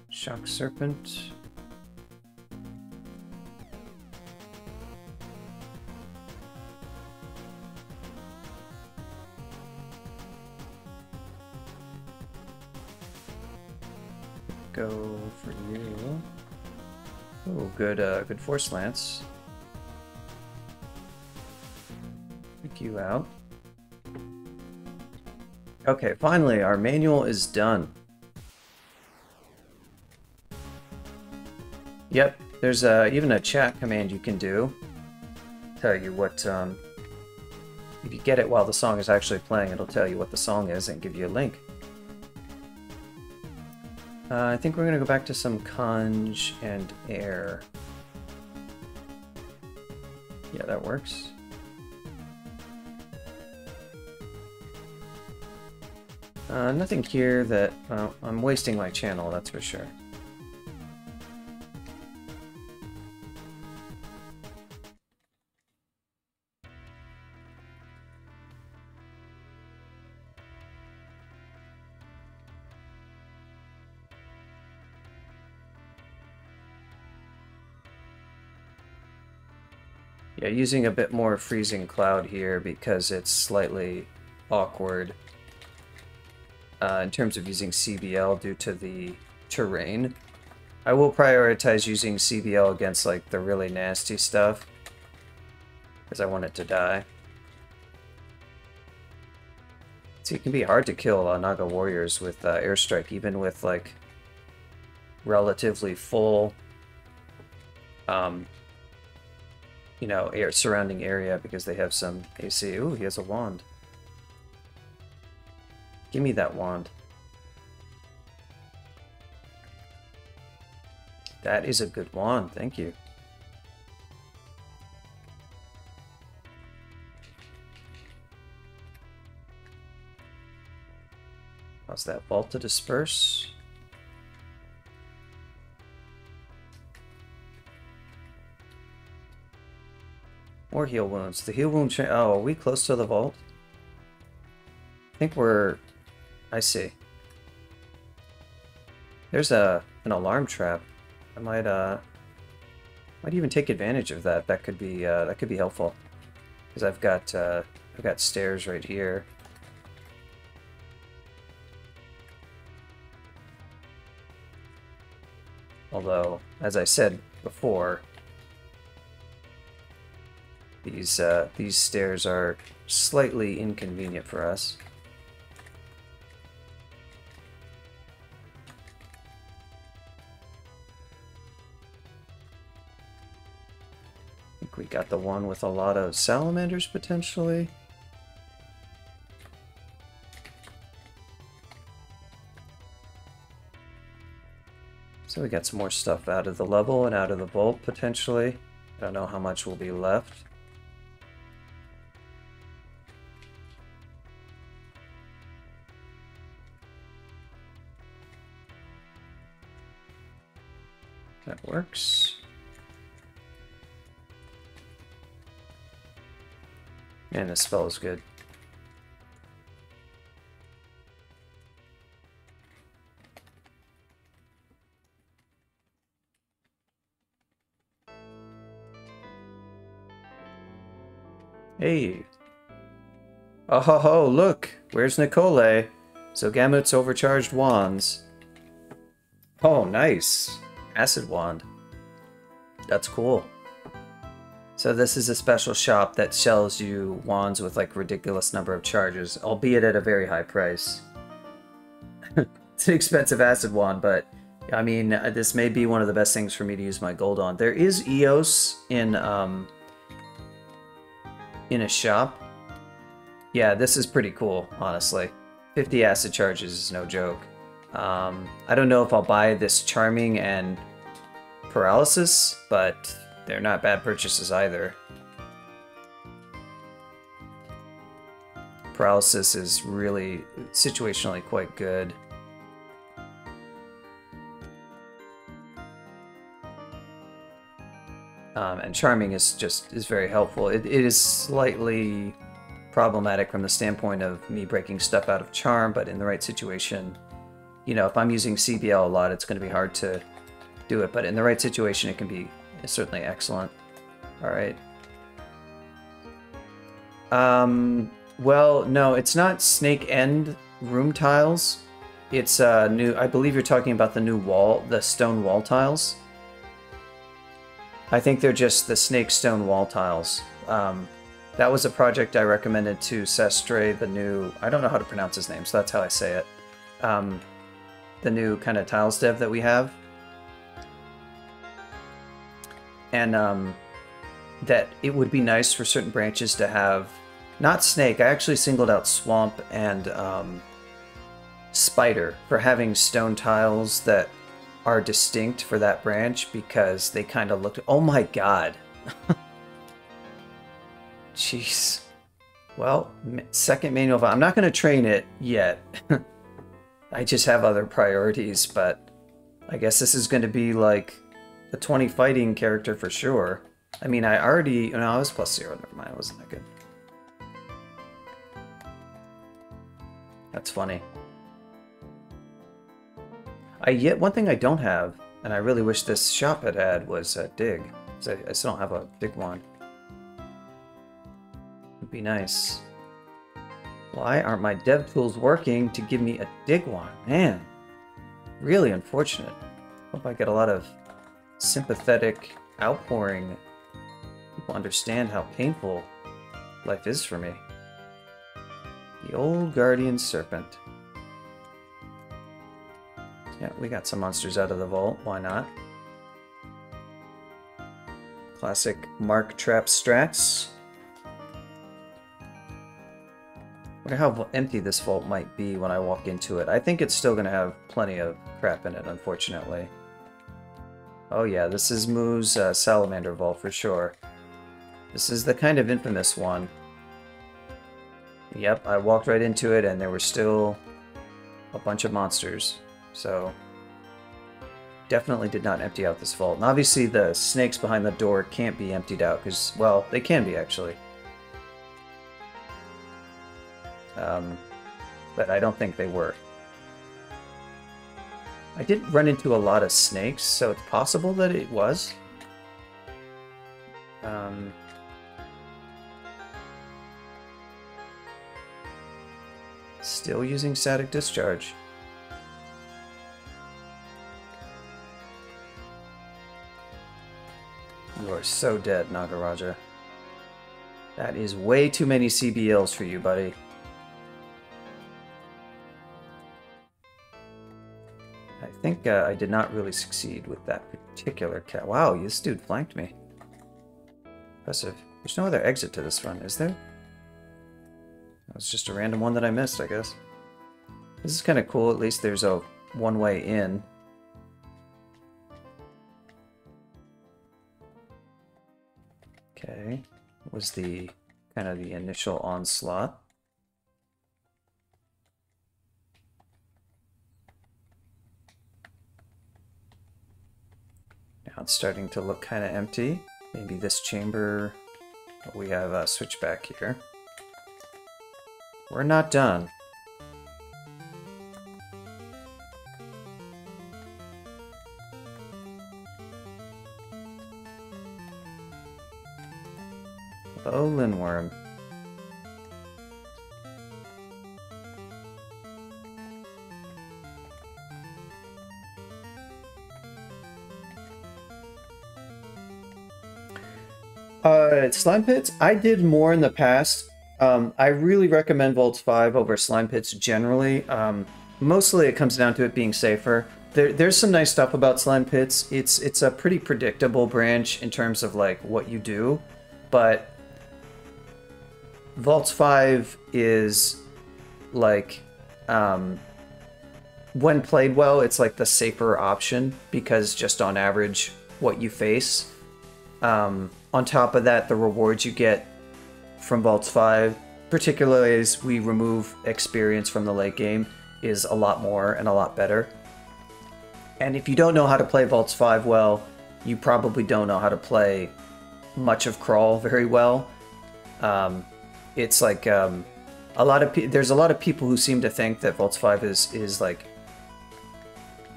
Shock Serpent. Go for you. Oh, good Force Lance. Pick you out. Okay, finally, our manual is done. Yep, there's even a chat command you can do. Tell you what, if you get it while the song is actually playing, it'll tell you what the song is and give you a link. I think we're going to go back to some conj and air. Yeah, that works. Nothing here that... well, I'm wasting my channel, that's for sure. Yeah, using a bit more Freezing Cloud here because it's slightly awkward in terms of using CBL due to the terrain. I will prioritize using CBL against like the really nasty stuff because I want it to die. See, it can be hard to kill Naga warriors with airstrike, even with like relatively full you know, surrounding area because they have some AC. Ooh, he has a wand. Give me that wand. That is a good wand, thank you. How's that? Vault to disperse. More heal wounds. The heal wound oh, are we close to the vault? I think we're... I see. There's an alarm trap. I might even take advantage of that. That could be helpful. Because I've got stairs right here. Although, as I said before, these stairs are slightly inconvenient for us. I think we got the one with a lot of salamanders potentially. So we got some more stuff out of the level and out of the vault, potentially. I don't know how much will be left. That works. And the spell is good. Hey. Oh ho ho, look! Where's Nicole? So Gamut's overcharged wands. Oh, nice. Acid wand. That's cool. So this is a special shop that sells you wands with like ridiculous number of charges, albeit at a very high price. It's an expensive acid wand, but I mean, this may be one of the best things for me to use my gold on. There is EOS in a shop. Yeah, this is pretty cool, honestly. 50 acid charges is no joke. I don't know if I'll buy this Charming and Paralysis, but they're not bad purchases either. Paralysis is really situationally quite good. And Charming is very helpful. It is slightly problematic from the standpoint of me breaking stuff out of Charm, but in the right situation, you know, if I'm using CBL a lot, it's going to be hard to do it, but in the right situation, it can be certainly excellent. All right. Well, no, it's not Snake End room tiles. It's new. I believe you're talking about the new wall, the stone wall tiles. I think they're just the snake stone wall tiles. That was a project I recommended to Sestre, the new, I don't know how to pronounce his name, so that's how I say it. The new kind of tiles dev that we have. And that it would be nice for certain branches to have, not snake, I actually singled out swamp and spider for having stone tiles that are distinct for that branch because they kind of look, oh my god. Jeez. Well, second manual, I'm not going to train it yet. I just have other priorities, but I guess this is going to be like a 20 fighting character for sure. I mean, I already, no, I was +0, never mind, it wasn't that good. That's funny. One thing I don't have, and I really wish this shop had was a dig. So I still don't have a dig wand. Would be nice. Why aren't my dev tools working to give me a dig wand? Man, really unfortunate. Hope I get a lot of sympathetic outpouring. People understand how painful life is for me. The old guardian serpent. Yeah, we got some monsters out of the vault. Why not? Classic Mark Trap strats. Wonder how empty this vault might be when I walk into it. I think it's still going to have plenty of crap in it, unfortunately. Oh yeah, this is Moo's Salamander Vault for sure. This is the kind of infamous one. Yep, I walked right into it and there were still a bunch of monsters. So, definitely did not empty out this vault. And obviously the snakes behind the door can't be emptied out because, well, they can be actually. But I don't think they were. I did run into a lot of snakes, so it's possible that it was. Still using static discharge. You are so dead, Nagaraja. That is way too many CBLs for you, buddy. I think I did not really succeed with that particular cat. Wow, this dude flanked me. Impressive. There's no other exit to this run, is there? That was just a random one that I missed, I guess. This is kind of cool. At least there's a one-way in. Okay, was the kind of the initial onslaught. Now it's starting to look kind of empty. Maybe this chamber. We have a switchback here. We're not done. Oh, Lindworm. Slime Pits, I did more in the past. I really recommend Vaults 5 over Slime Pits generally. Mostly it comes down to it being safer. There's some nice stuff about Slime Pits. It's a pretty predictable branch in terms of like what you do, but Vaults 5 is like, when played well, it's like the safer option because just on average what you face. On top of that, the rewards you get from Vaults 5, particularly as we remove experience from the late game, is a lot more and a lot better. And if you don't know how to play Vaults 5 well, you probably don't know how to play much of Crawl very well. It's like there's a lot of people who seem to think that Vaults 5 is like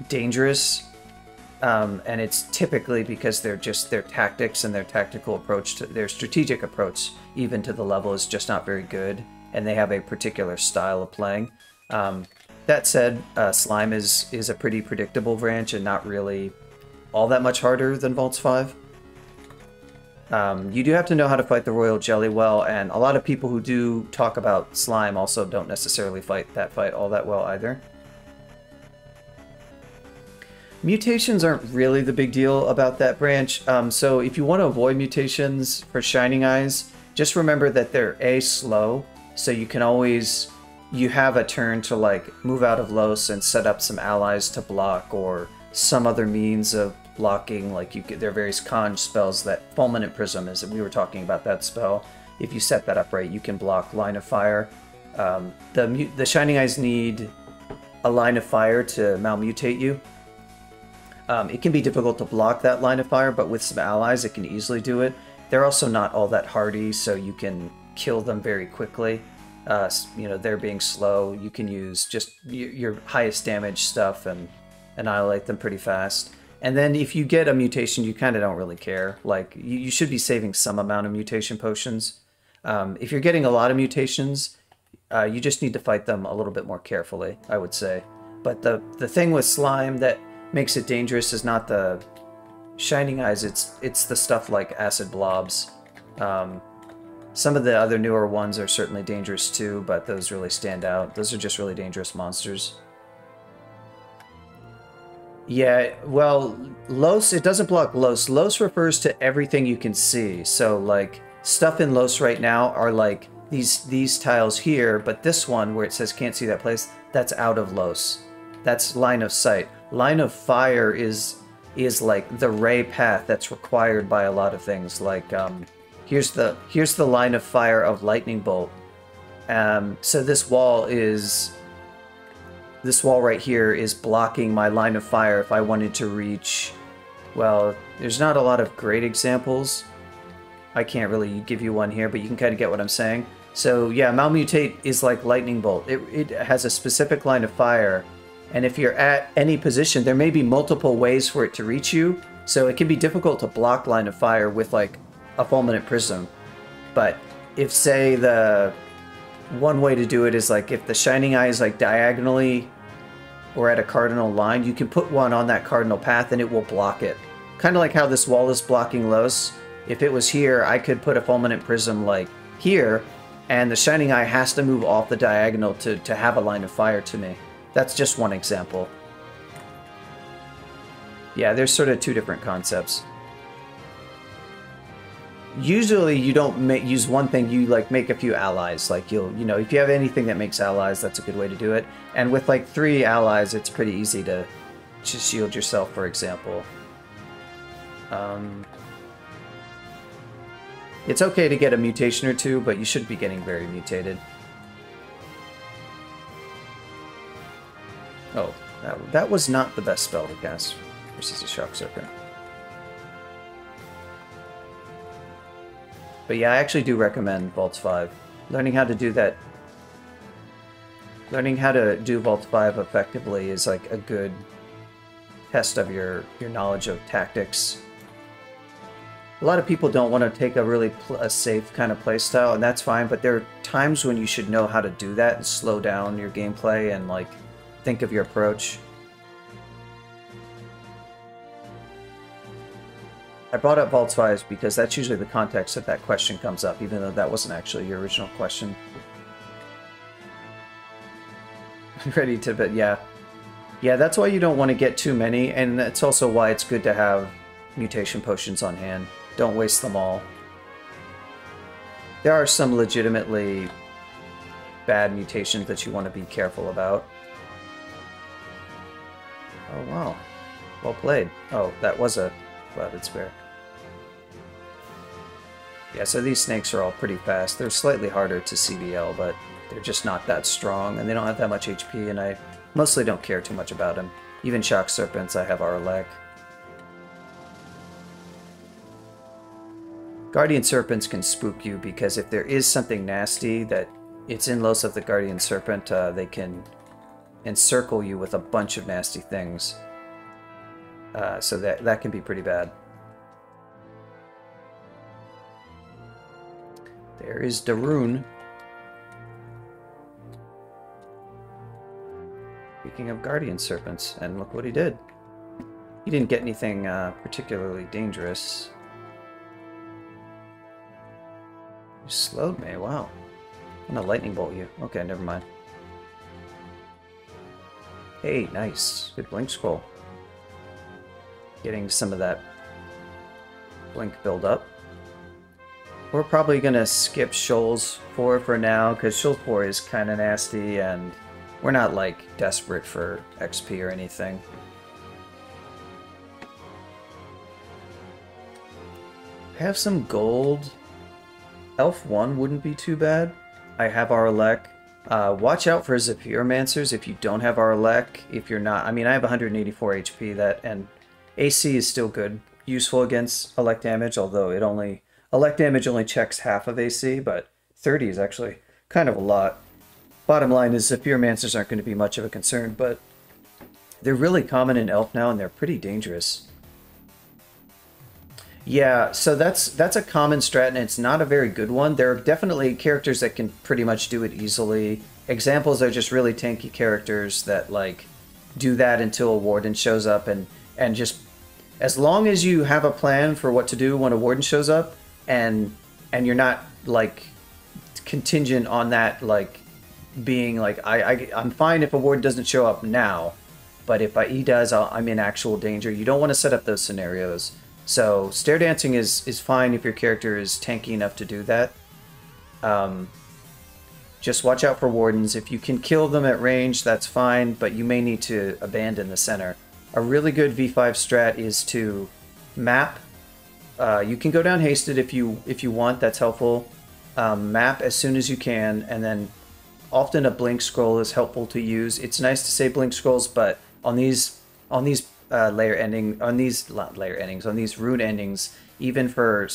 dangerous. And it's typically because their tactics and their tactical approach to their strategic approach even to the level is just not very good, and they have a particular style of playing. That said, Slime is a pretty predictable branch and not really all that much harder than Vaults 5. You do have to know how to fight the Royal Jelly well, and a lot of people who do talk about Slime also don't necessarily fight that fight all that well either. Mutations aren't really the big deal about that branch, so if you want to avoid mutations for Shining Eyes, just remember that they're A, slow, so you can always, you have a turn to like move out of Los and set up some allies to block, or some other means of blocking, like there are various conj spells that Fulminant Prism is, we were talking about that spell. If you set that up right, you can block Line of Fire. The Shining Eyes need a Line of Fire to malmutate you. It can be difficult to block that line of fire, but with some allies it can easily do it. They're also not all that hardy, so you can kill them very quickly. You know, they're being slow. You can use just your highest damage stuff and annihilate them pretty fast. And then if you get a mutation, you kind of don't really care. Like, you should be saving some amount of mutation potions. If you're getting a lot of mutations, you just need to fight them a little bit more carefully, I would say. But the thing with Slime that makes it dangerous is not the Shining Eyes, it's the stuff like Acid Blobs. Some of the other newer ones are certainly dangerous too, but those really stand out. Those are just really dangerous monsters. Yeah, well, Los, it doesn't block Los. Los refers to everything you can see. So like stuff in Los right now are like these tiles here, but this one where it says can't see that place, that's out of Los. That's line of sight. Line of fire is like the ray path that's required by a lot of things. Like here's the line of fire of lightning bolt. So this wall right here is blocking my line of fire if I wanted to reach. Well, there's not a lot of great examples. I can't really give you one here, but you can kind of get what I'm saying. So yeah, malmutate is like lightning bolt. It has a specific line of fire. And if you're at any position, there may be multiple ways for it to reach you. So it can be difficult to block line of fire with like a Fulminant Prism. But if, say, the one way to do it is like if the Shining Eye is like diagonally or at a cardinal line, you can put one on that cardinal path and it will block it. Kind of like how this wall is blocking Los. If it was here, I could put a Fulminant Prism like here, and the Shining Eye has to move off the diagonal to have a line of fire to me. That's just one example. Yeah, there's sort of two different concepts. Usually you don't use one thing, you like make a few allies. Like you know, if you have anything that makes allies, that's a good way to do it. And with like 3 allies, it's pretty easy to just shield yourself, for example. It's okay to get a mutation or two, but you shouldn't be getting very mutated. Oh, that was not the best spell to cast versus a Shock Serpent. But yeah, I actually do recommend Vaults 5. Learning how to do that... Learning how to do Vault 5 effectively is like a good test of your knowledge of tactics. A lot of people don't want to take a safe kind of playstyle, and that's fine, but there are times when you should know how to do that and slow down your gameplay and like think of your approach. I brought up Vaults 5 because that's usually the context that that question comes up, even though that wasn't actually your original question. Ready to, but yeah. Yeah, that's why you don't want to get too many, and that's also why it's good to have mutation potions on hand. Don't waste them all. There are some legitimately bad mutations that you want to be careful about. Oh wow. Well played. Oh, that was a clouded spare. Yeah, so these snakes are all pretty fast. They're slightly harder to CBL, but they're just not that strong, and they don't have that much HP, and I mostly don't care too much about them. Even Shock Serpents, I have Arlek. Guardian Serpents can spook you, because if there is something nasty that it's in Los of the Guardian Serpent, they can encircle you with a bunch of nasty things. So that can be pretty bad. There is Darun. Speaking of Guardian Serpents, and look what he did. He didn't get anything particularly dangerous. You slowed me, wow. I'm gonna lightning bolt you. Okay, never mind. Hey, nice. Good blink scroll. Getting some of that blink build up. We're probably gonna skip Shoals 4 for now, because Shoals 4 is kind of nasty, and we're not, like, desperate for XP or anything. I have some gold. Elf 1 wouldn't be too bad. I have Arlek. Watch out for Zephyrmancers if you don't have Arlek. If you're not... I mean, I have 184 HP, and AC is still good. Useful against elect damage, although it only... Elect damage only checks half of AC, but 30 is actually kind of a lot. Bottom line is Zephyrmancers aren't going to be much of a concern, but they're really common in Elf now, and they're pretty dangerous. Yeah, so that's a common strat, and it's not a very good one. There are definitely characters that can pretty much do it easily. Examples are just really tanky characters that, like, do that until a Warden shows up, and just... As long as you have a plan for what to do when a Warden shows up, and you're not, like, contingent on that, like... being like, I'm fine if a ward doesn't show up now, but if he does, I'm in actual danger. You don't want to set up those scenarios. So stair dancing is fine if your character is tanky enough to do that. Just watch out for wardens. If you can kill them at range, that's fine, but you may need to abandon the center. A really good V5 strat is to map. You can go down hasted if you want, that's helpful. Map as soon as you can, and then often a blink scroll is helpful to use. It's nice to say blink scrolls, but on these rune endings, even for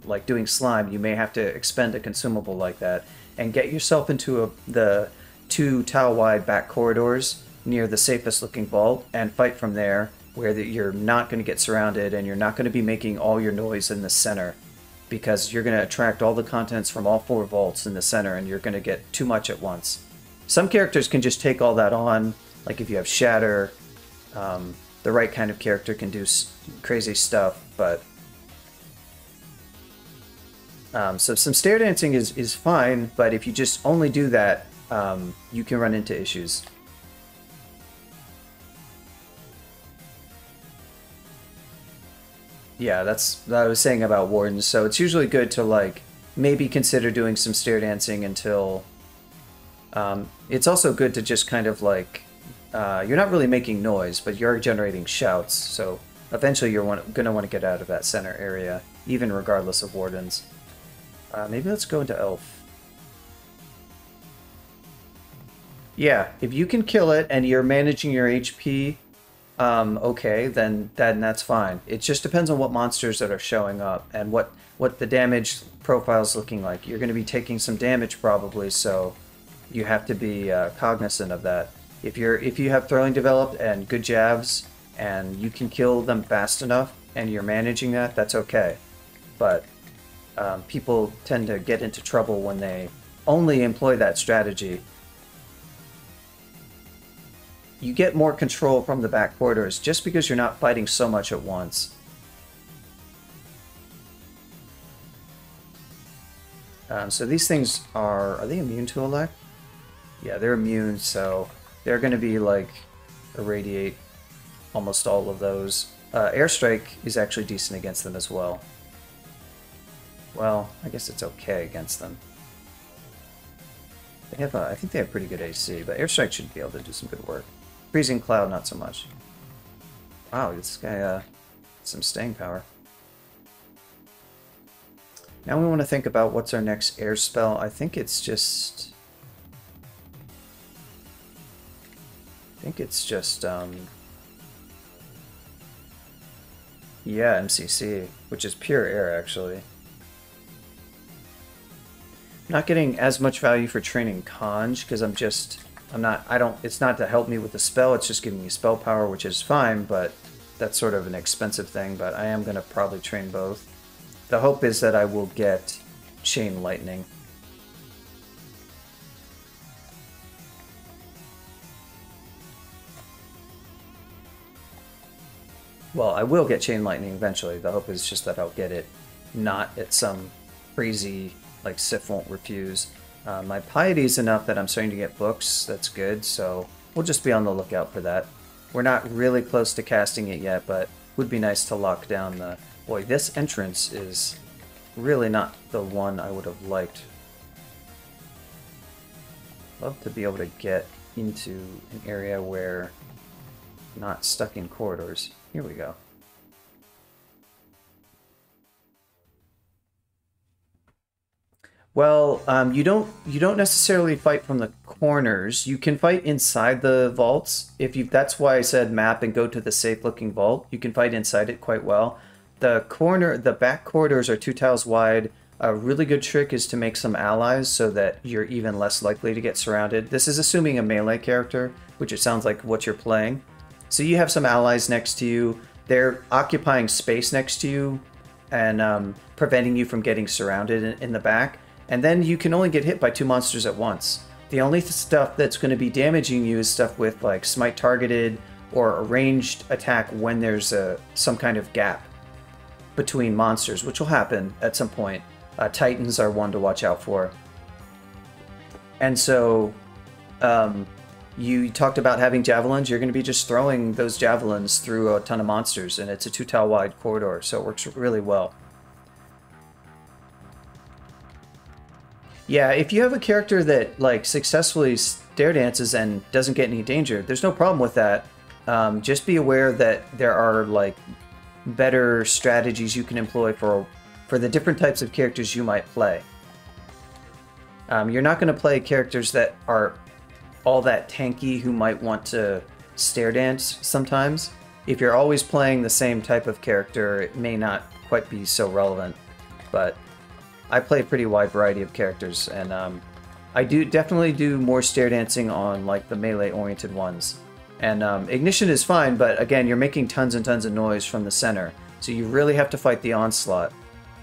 like doing slime, you may have to expend a consumable like that and get yourself into the 2 tile wide back corridors near the safest looking vault and fight from there, where you're not going to get surrounded and you're not going to be making all your noise in the center, because you're going to attract all the contents from all 4 vaults in the center, and you're going to get too much at once. Some characters can just take all that on, like if you have Shatter, the right kind of character can do crazy stuff, but... so some stair dancing is fine, but if you just only do that, you can run into issues. Yeah, that's what I was saying about wardens. So it's usually good to, like, maybe consider doing some stair dancing until... it's also good to just kind of, like... you're not really making noise, but you're generating shouts, so eventually you're going to want to get out of that center area, even regardless of wardens. Maybe let's go into Elf. Yeah, if you can kill it and you're managing your HP, okay, then that's fine. It just depends on what monsters that are showing up and what the damage profile is looking like. You're going to be taking some damage probably, so you have to be cognizant of that. If you have throwing developed and good jabs and you can kill them fast enough and you're managing that, that's okay. But people tend to get into trouble when they only employ that strategy. You get more control from the back quarters just because you're not fighting so much at once. So these things are they immune to elect? Yeah, they're immune, so they're going to be like irradiate almost all of those. Airstrike is actually decent against them as well. Well, I guess it's okay against them. They have I think they have pretty good AC, but Airstrike should be able to do some good work. Freezing Cloud, not so much. Wow, this guy some staying power. Now we want to think about what's our next air spell. I think it's just yeah, MCC, which is pure air actually. I'm not getting as much value for training Conj because it's not to help me with the spell, it's just giving me spell power, which is fine, but that's sort of an expensive thing, but I am going to probably train both. The hope is that I will get Chain Lightning. Well, I will get Chain Lightning eventually. The hope is just that I'll get it not at some crazy, like Sif won't refuse. My piety is enough that I'm starting to get books. That's good, so we'll just be on the lookout for that. We're not really close to casting it yet, but it would be nice to lock down the... Boy, this entrance is really not the one I would have liked. Love to be able to get into an area where I'm not stuck in corridors. Here we go. Well, you don't necessarily fight from the corners. You can fight inside the vaults. That's why I said map and go to the safe-looking vault. You can fight inside it quite well. The back corridors are 2 tiles wide. A really good trick is to make some allies so that you're even less likely to get surrounded. This is assuming a melee character, which it sounds like what you're playing. So you have some allies next to you. They're occupying space next to you and preventing you from getting surrounded in the back. And then you can only get hit by 2 monsters at once. The only stuff that's going to be damaging you is stuff with like smite targeted or a ranged attack when there's some kind of gap between monsters, which will happen at some point. Titans are one to watch out for. And so you talked about having javelins. You're going to be just throwing those javelins through a ton of monsters, and it's a 2 tile wide corridor, so it works really well. Yeah, if you have a character that like successfully stair dances and doesn't get any danger, there's no problem with that. Just be aware that there are like better strategies you can employ for the different types of characters you might play. You're not going to play characters that are all that tanky who might want to stair dance sometimes. If you're always playing the same type of character, it may not quite be so relevant, but I play a pretty wide variety of characters, and I definitely do more stair dancing on like the melee oriented ones. And Ignition is fine, but again, you're making tons and tons of noise from the center, so you really have to fight the onslaught.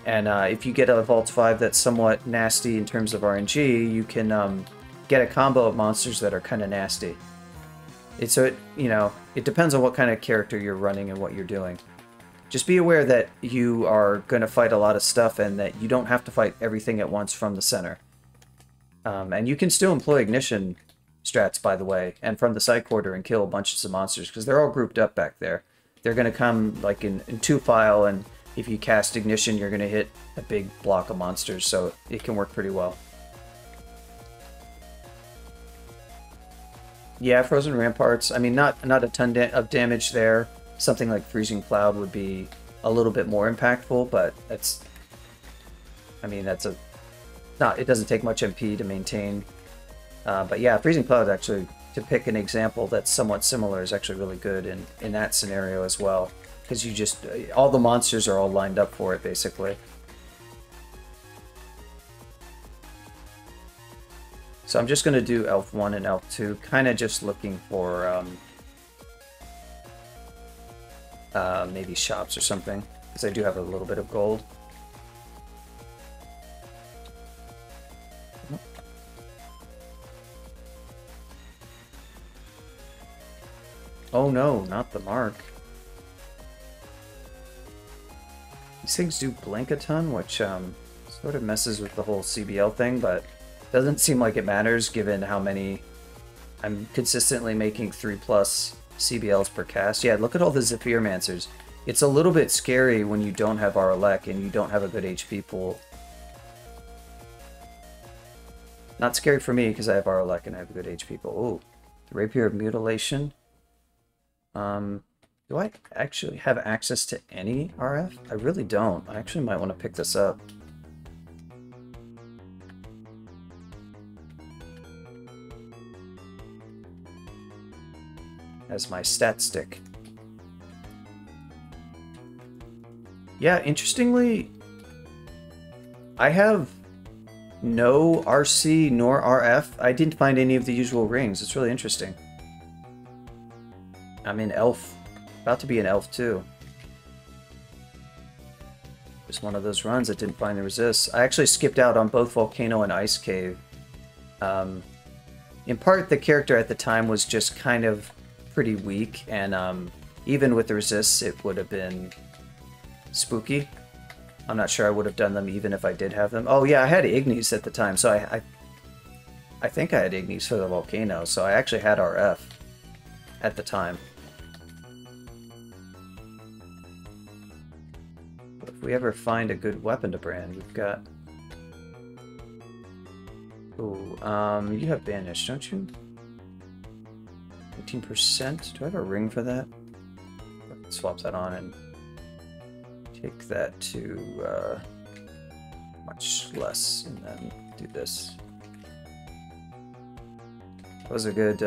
And if you get a Vault 5 that's somewhat nasty in terms of RNG, you can get a combo of monsters that are kind of nasty. It depends on what kind of character you're running and what you're doing. Just be aware that you are going to fight a lot of stuff and that you don't have to fight everything at once from the center. And you can still employ Ignition strats, by the way, and from the side quarter and kill bunches of monsters, because they're all grouped up back there. They're going to come like in 2-file, and if you cast Ignition, you're going to hit a big block of monsters, so it can work pretty well. Yeah, Frozen Ramparts, I mean, not a ton of damage there. Something like Freezing Cloud would be a little bit more impactful, but that's a not, it doesn't take much MP to maintain. But yeah, Freezing Cloud actually, to pick an example that's somewhat similar, is actually really good in that scenario as well. Because you just, all the monsters are all lined up for it, basically. So I'm just going to do Elf 1 and Elf 2, kind of just looking for maybe shops or something, because I do have a little bit of gold. Oh no, not the mark. These things do blink a ton, which sort of messes with the whole CBL thing, but doesn't seem like it matters given how many... I'm consistently making 3+ CBLs per cast. Yeah, look at all the Zephyrmancers. It's a little bit scary when you don't have Aralek and you don't have a good HP pool. Not scary for me because I have Aralek and I have a good HP pool. Ooh, Rapier of Mutilation. Do I actually have access to any RF? I really don't. I actually might want to pick this up. As my stat stick. Yeah, interestingly, I have no RC nor RF. I didn't find any of the usual rings. It's really interesting. I'm in Elf. About to be an Elf too. Just one of those runs that didn't find the resists. I actually skipped out on both Volcano and Ice Cave. In part, the character at the time was just kind of pretty weak, and even with the resists, it would have been spooky. I'm not sure I would have done them even if I did have them. Oh yeah, I had Ignis at the time, so I think I had Ignis for the Volcano, so I actually had RF at the time. But if we ever find a good weapon to brand, we've got... Ooh, you have Banish, don't you? 15%? Do I have a ring for that? Swap that on and take that to much less, and then do this. That was a good,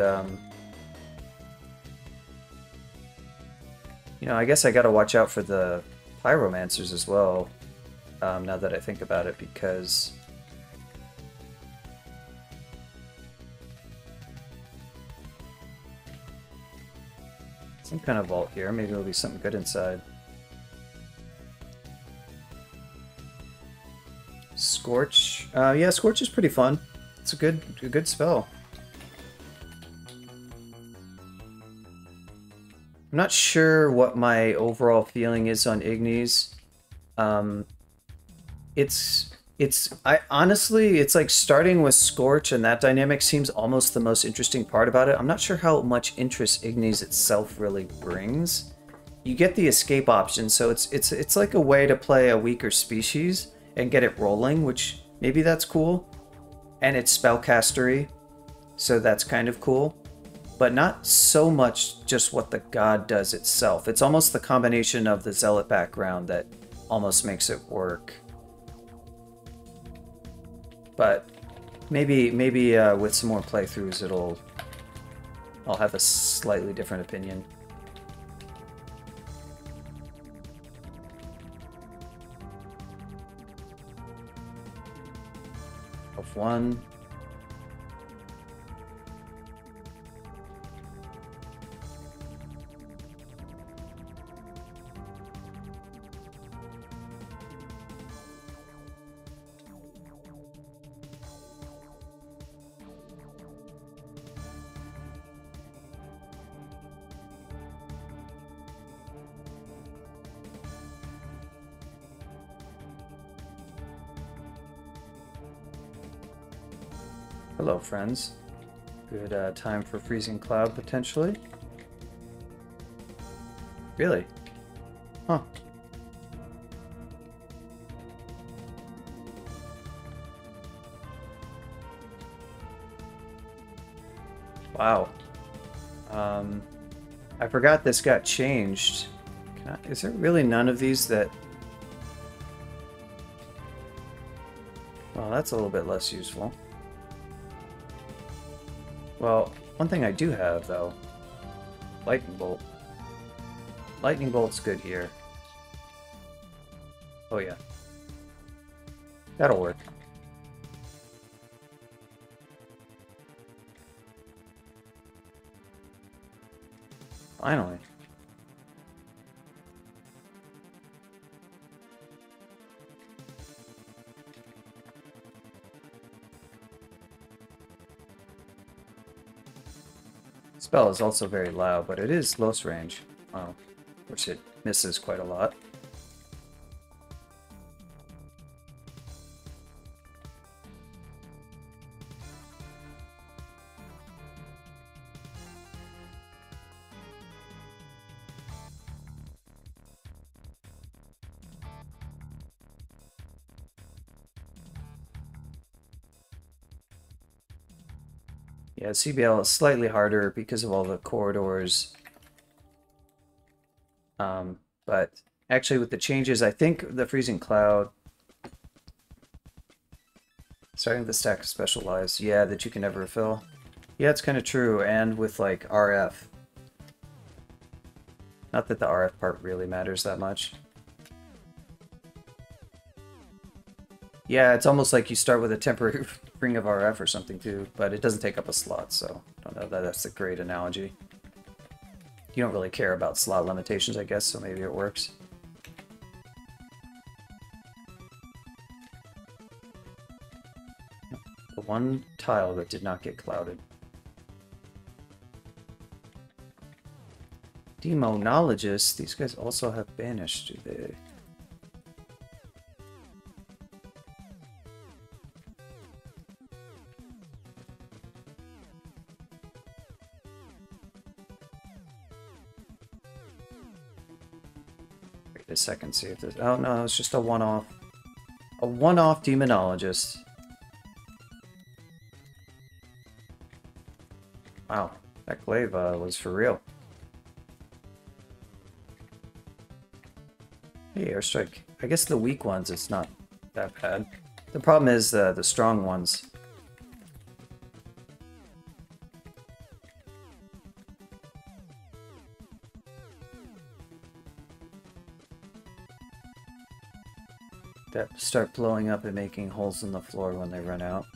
you know, I guess I gotta watch out for the Pyromancers as well, now that I think about it, because some kind of vault here. Maybe there'll be something good inside. Scorch. Yeah, Scorch is pretty fun. It's a good spell. I'm not sure what my overall feeling is on Ignis. Honestly, it's like starting with Scorch, and that dynamic seems almost the most interesting part about it. I'm not sure how much interest Ignis itself really brings. You get the escape option, so it's like a way to play a weaker species and get it rolling, which maybe that's cool. And it's spellcastery, so that's kind of cool. But not so much just what the god does itself. It's almost the combination of the Zealot background that almost makes it work. But maybe with some more playthroughs, I'll have a slightly different opinion. Of one. Hello, friends. Good time for Freezing Cloud, potentially. Really? Huh. Wow. I forgot this got changed. Is there really none of these that... Well, that's a little bit less useful. Well, one thing I do have, though. Lightning Bolt. Lightning Bolt's good here. Oh, yeah. That'll work. Finally. Spell is also very loud, but it is close range. Wow. Which it misses quite a lot. Yeah, CBL is slightly harder because of all the corridors. But actually with the changes, I think the Freezing Cloud, starting with the stack of specialized, yeah, that you can never refill. Yeah, it's kind of true, and with like RF. Not that the RF part really matters that much. Yeah, it's almost like you start with a temporary ring of RF or something too, but it doesn't take up a slot, so I don't know that that's a great analogy. You don't really care about slot limitations, I guess, so maybe it works. The one tile that did not get clouded. Demonologists, these guys also have banished, do they? Wait a second, see if this... Oh no, it's just a one-off. A one-off demonologist. Wow, that glaive was for real. Hey, airstrike. I guess the weak ones, it's not that bad. The problem is the strong ones. That start blowing up and making holes in the floor when they run out.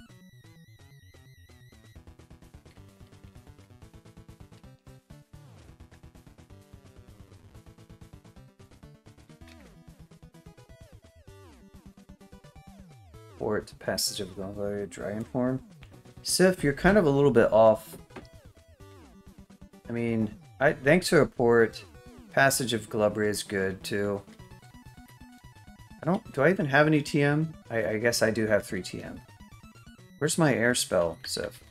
Port, passage of the dragon form. Sif, you're kind of a little bit off. I mean, thanks for a port. Passage of Glubria is good too. Do I even have any TM? I guess I do have 3 TM. Where's my air spell, Sif?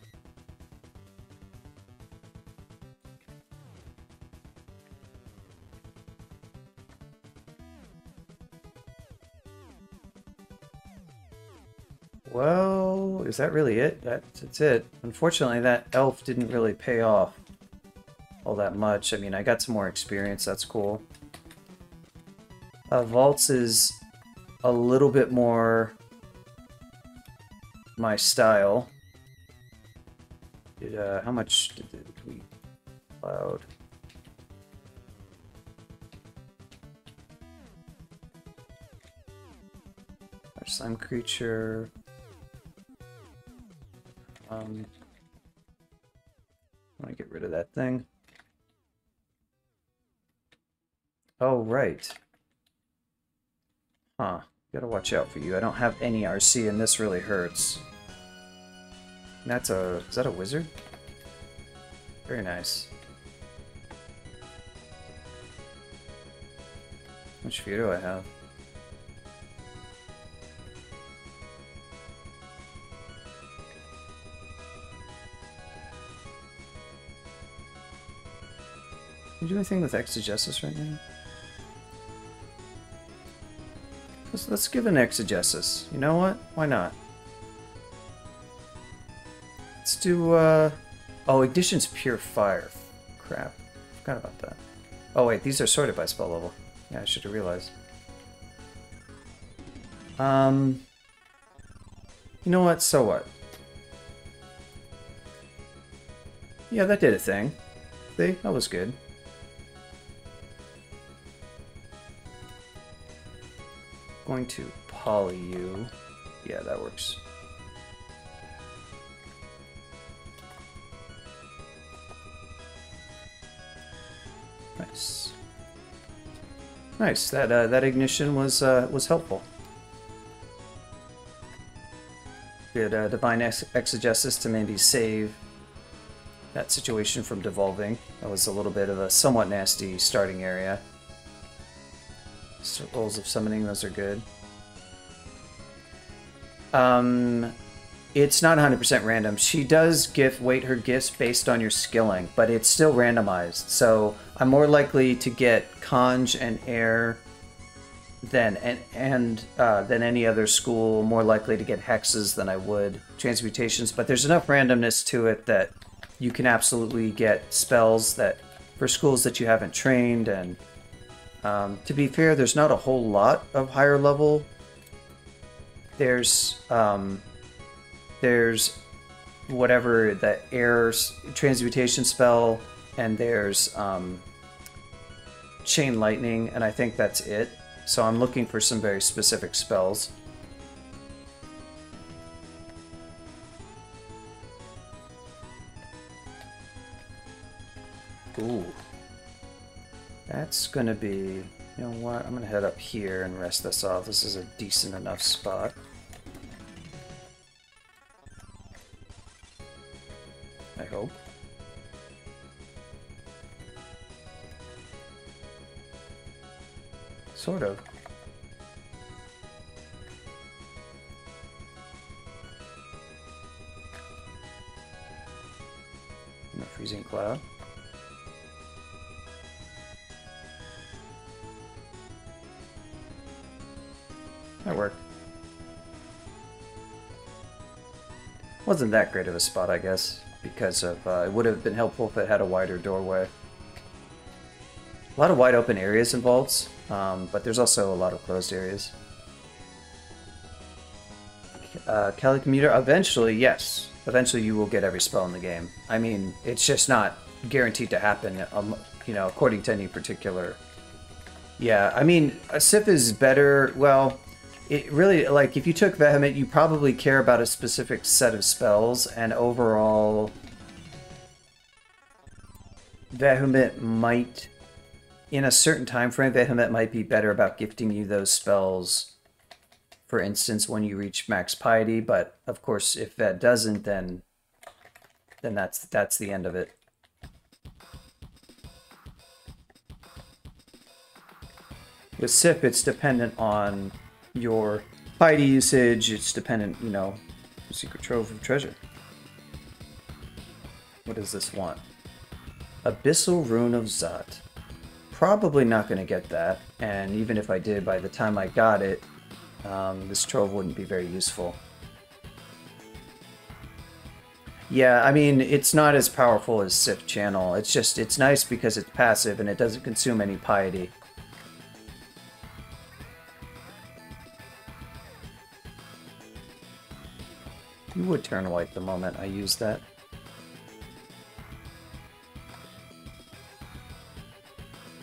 Well, is that really it? That's it. Unfortunately, that elf didn't really pay off all that much. I mean, I got some more experience, that's cool. Vaults is a little bit more my style. How much did we cloud? Our slime creature. I want to get rid of that thing. Oh, right. Huh. Gotta watch out for you. I don't have any RC and this really hurts. Is that a wizard? Very nice. How much fear do I have? Can you do anything with Exegesis right now? Let's give an Exegesis. You know what? Why not? Let's do, Oh, Ignition's Pure Fire. Crap. Forgot about that. Oh wait, these are sorted by spell level. Yeah, I should have realized. You know what? So what? Yeah, that did a thing. See? That was good. Going to poly you. Yeah, that works. Nice. Nice. That ignition was helpful. Good divine exegesis to maybe save that situation from devolving. That was a little bit of a somewhat nasty starting area. Rolls of summoning, those are good. It's not 100% random. She does weight her gifts based on your skilling, but it's still randomized. So I'm more likely to get conj and air than any other school. More likely to get hexes than I would transmutations. But there's enough randomness to it that you can absolutely get spells that for schools that you haven't trained. And to be fair, there's not a whole lot of higher level. There's whatever the air transmutation spell, and there's chain lightning, and I think that's it. So I'm looking for some very specific spells. Ooh. That's gonna be, you know what, I'm gonna head up here and rest this off. This is a decent enough spot. I hope. Sort of. No freezing cloud. That worked. Wasn't that great of a spot, I guess, because of it would have been helpful if it had a wider doorway. A lot of wide open areas involved, but there's also a lot of closed areas. Cali Commuter, eventually, yes. Eventually you will get every spell in the game. I mean, it's just not guaranteed to happen, you know, according to any particular... Yeah, I mean, a Sif is better, well... It really, like, if you took Vehement, you probably care about a specific set of spells, and overall, Vehement might, in a certain time frame, Vehement might be better about gifting you those spells, for instance, when you reach max piety, but, of course, if that doesn't, then that's the end of it. With Sif, it's dependent on your piety usage, it's dependent, you know, secret trove of treasure. What does this want? Abyssal Rune of Zot. Probably not going to get that, and even if I did, by the time I got it, this trove wouldn't be very useful. Yeah, I mean, it's not as powerful as Sif Channel. It's just, it's nice because it's passive and it doesn't consume any piety. You would turn white the moment I used that.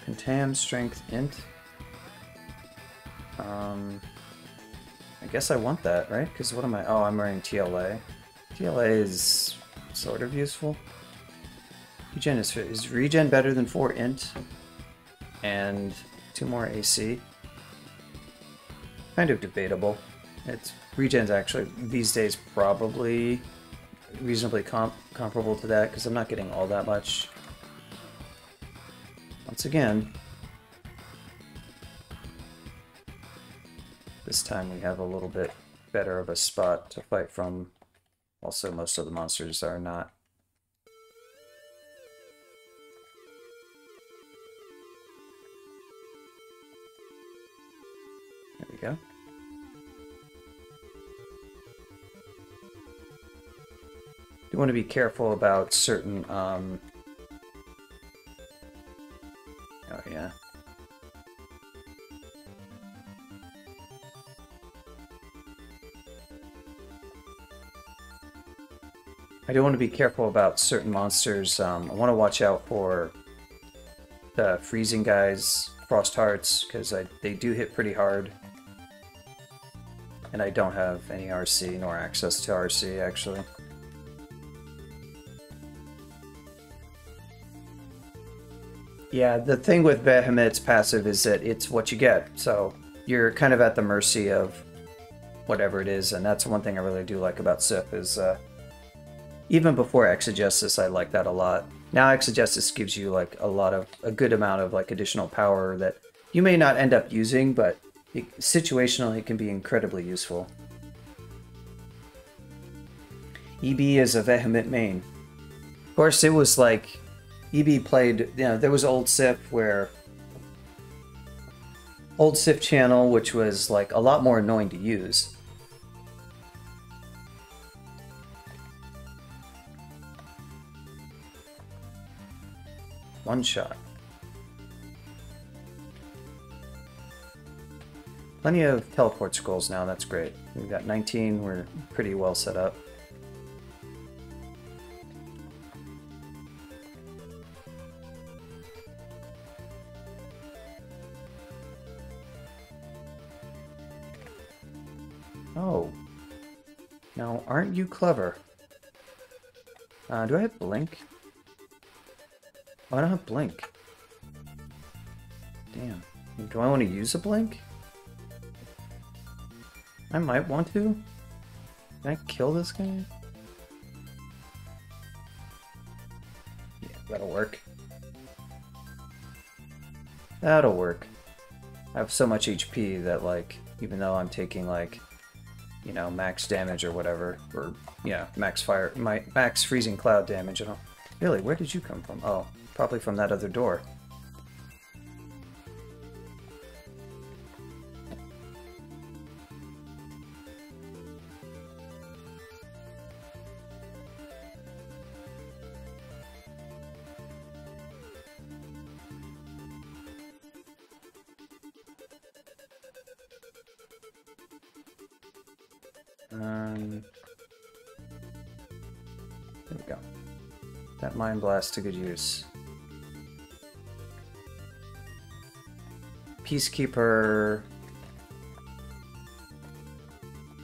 Contam, Strength, Int. I guess I want that, right? Because what am I? Oh, I'm wearing TLA. TLA is sort of useful. Regen is regen better than 4 Int? And 2 more AC? Kind of debatable. It's regen's actually, these days, probably reasonably comparable to that, because I'm not getting all that much. Once again, this time we have a little bit better of a spot to fight from. Also, most of the monsters are not. There we go. You want to be careful about certain, oh yeah. I do want to be careful about certain monsters. I want to watch out for the freezing guys, Frost Hearts, because they do hit pretty hard. And I don't have any RC, nor access to RC, actually. Yeah, the thing with Behemoth's passive is that it's what you get, so you're kind of at the mercy of whatever it is, and that's one thing I really do like about Sif, is even before Exegesis, I like that a lot. Now Exegesis gives you like a good amount of like additional power that you may not end up using, but situationally it can be incredibly useful. EB is a Vehement main. Of course, it was like EB played, you know, there was Old Sif where Old Sif channel, which was like a lot more annoying to use. One shot. Plenty of teleport scrolls now, that's great. We've got 19, we're pretty well set up. Oh. Now, aren't you clever? Do I have Blink? Oh, I don't have Blink. Damn. Do I want to use a Blink? I might want to. Can I kill this guy? Yeah, that'll work. That'll work. I have so much HP that, like, even though I'm taking, like, you know, max damage or whatever, or, yeah, max freezing cloud damage, I don't... Really, where did you come from? Oh, probably from that other door. There we go. That Mind Blast to good use. Peacekeeper...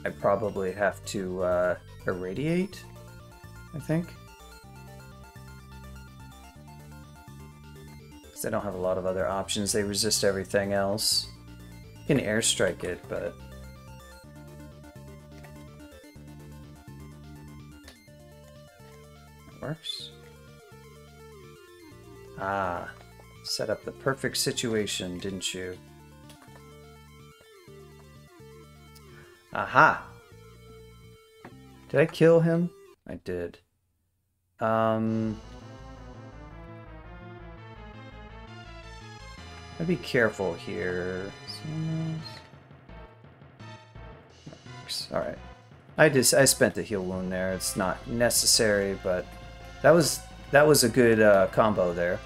I probably have to irradiate, I think. Because I don't have a lot of other options. They resist everything else. You can airstrike it, but... Works. Ah, set up the perfect situation, didn't you? Aha! Did I kill him? I did. I'd be careful here. Alright. I spent the heal wound there. It's not necessary, but that was a good combo there.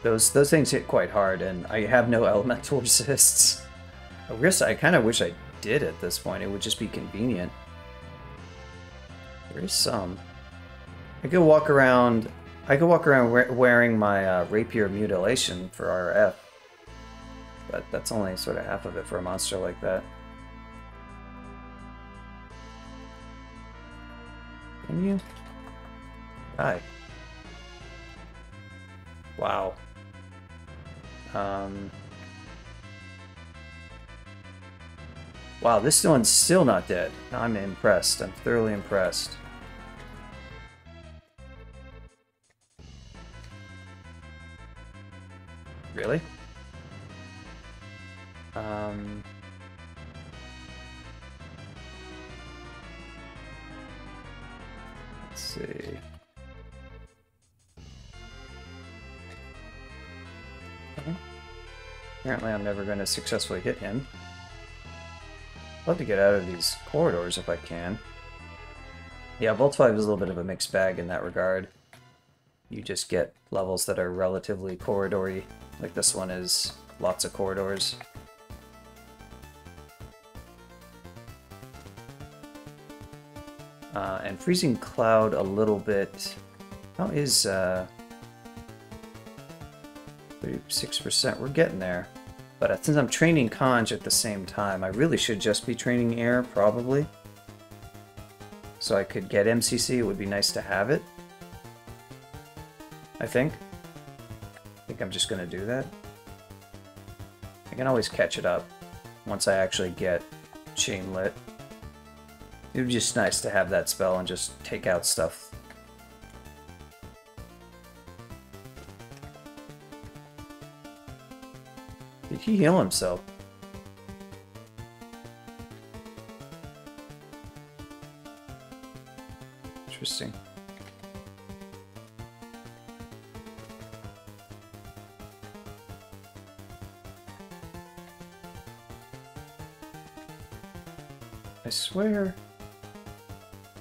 Those things hit quite hard, and I have no elemental resists. I kind of wish I did at this point. It would just be convenient. There is some. I could walk around wearing my rapier mutilation for RF, but that's only sort of half of it for a monster like that. Can you? Hi. Wow. Wow, this one's still not dead. I'm impressed. I'm thoroughly impressed. Really? Let's see. Okay. Apparently I'm never going to successfully hit him. I'd love to get out of these corridors if I can. Yeah, Volt 5 is a little bit of a mixed bag in that regard. You just get levels that are relatively corridory, like this one is lots of corridors. And Freezing Cloud a little bit. How is 36%? We're getting there. But since I'm training Conj at the same time, I really should just be training Air, probably. So I could get MCC, it would be nice to have it. I think I'm just going to do that. I can always catch it up once I actually get Chain Lit. It would be just nice to have that spell and just take out stuff. Did he heal himself? Interesting. I swear.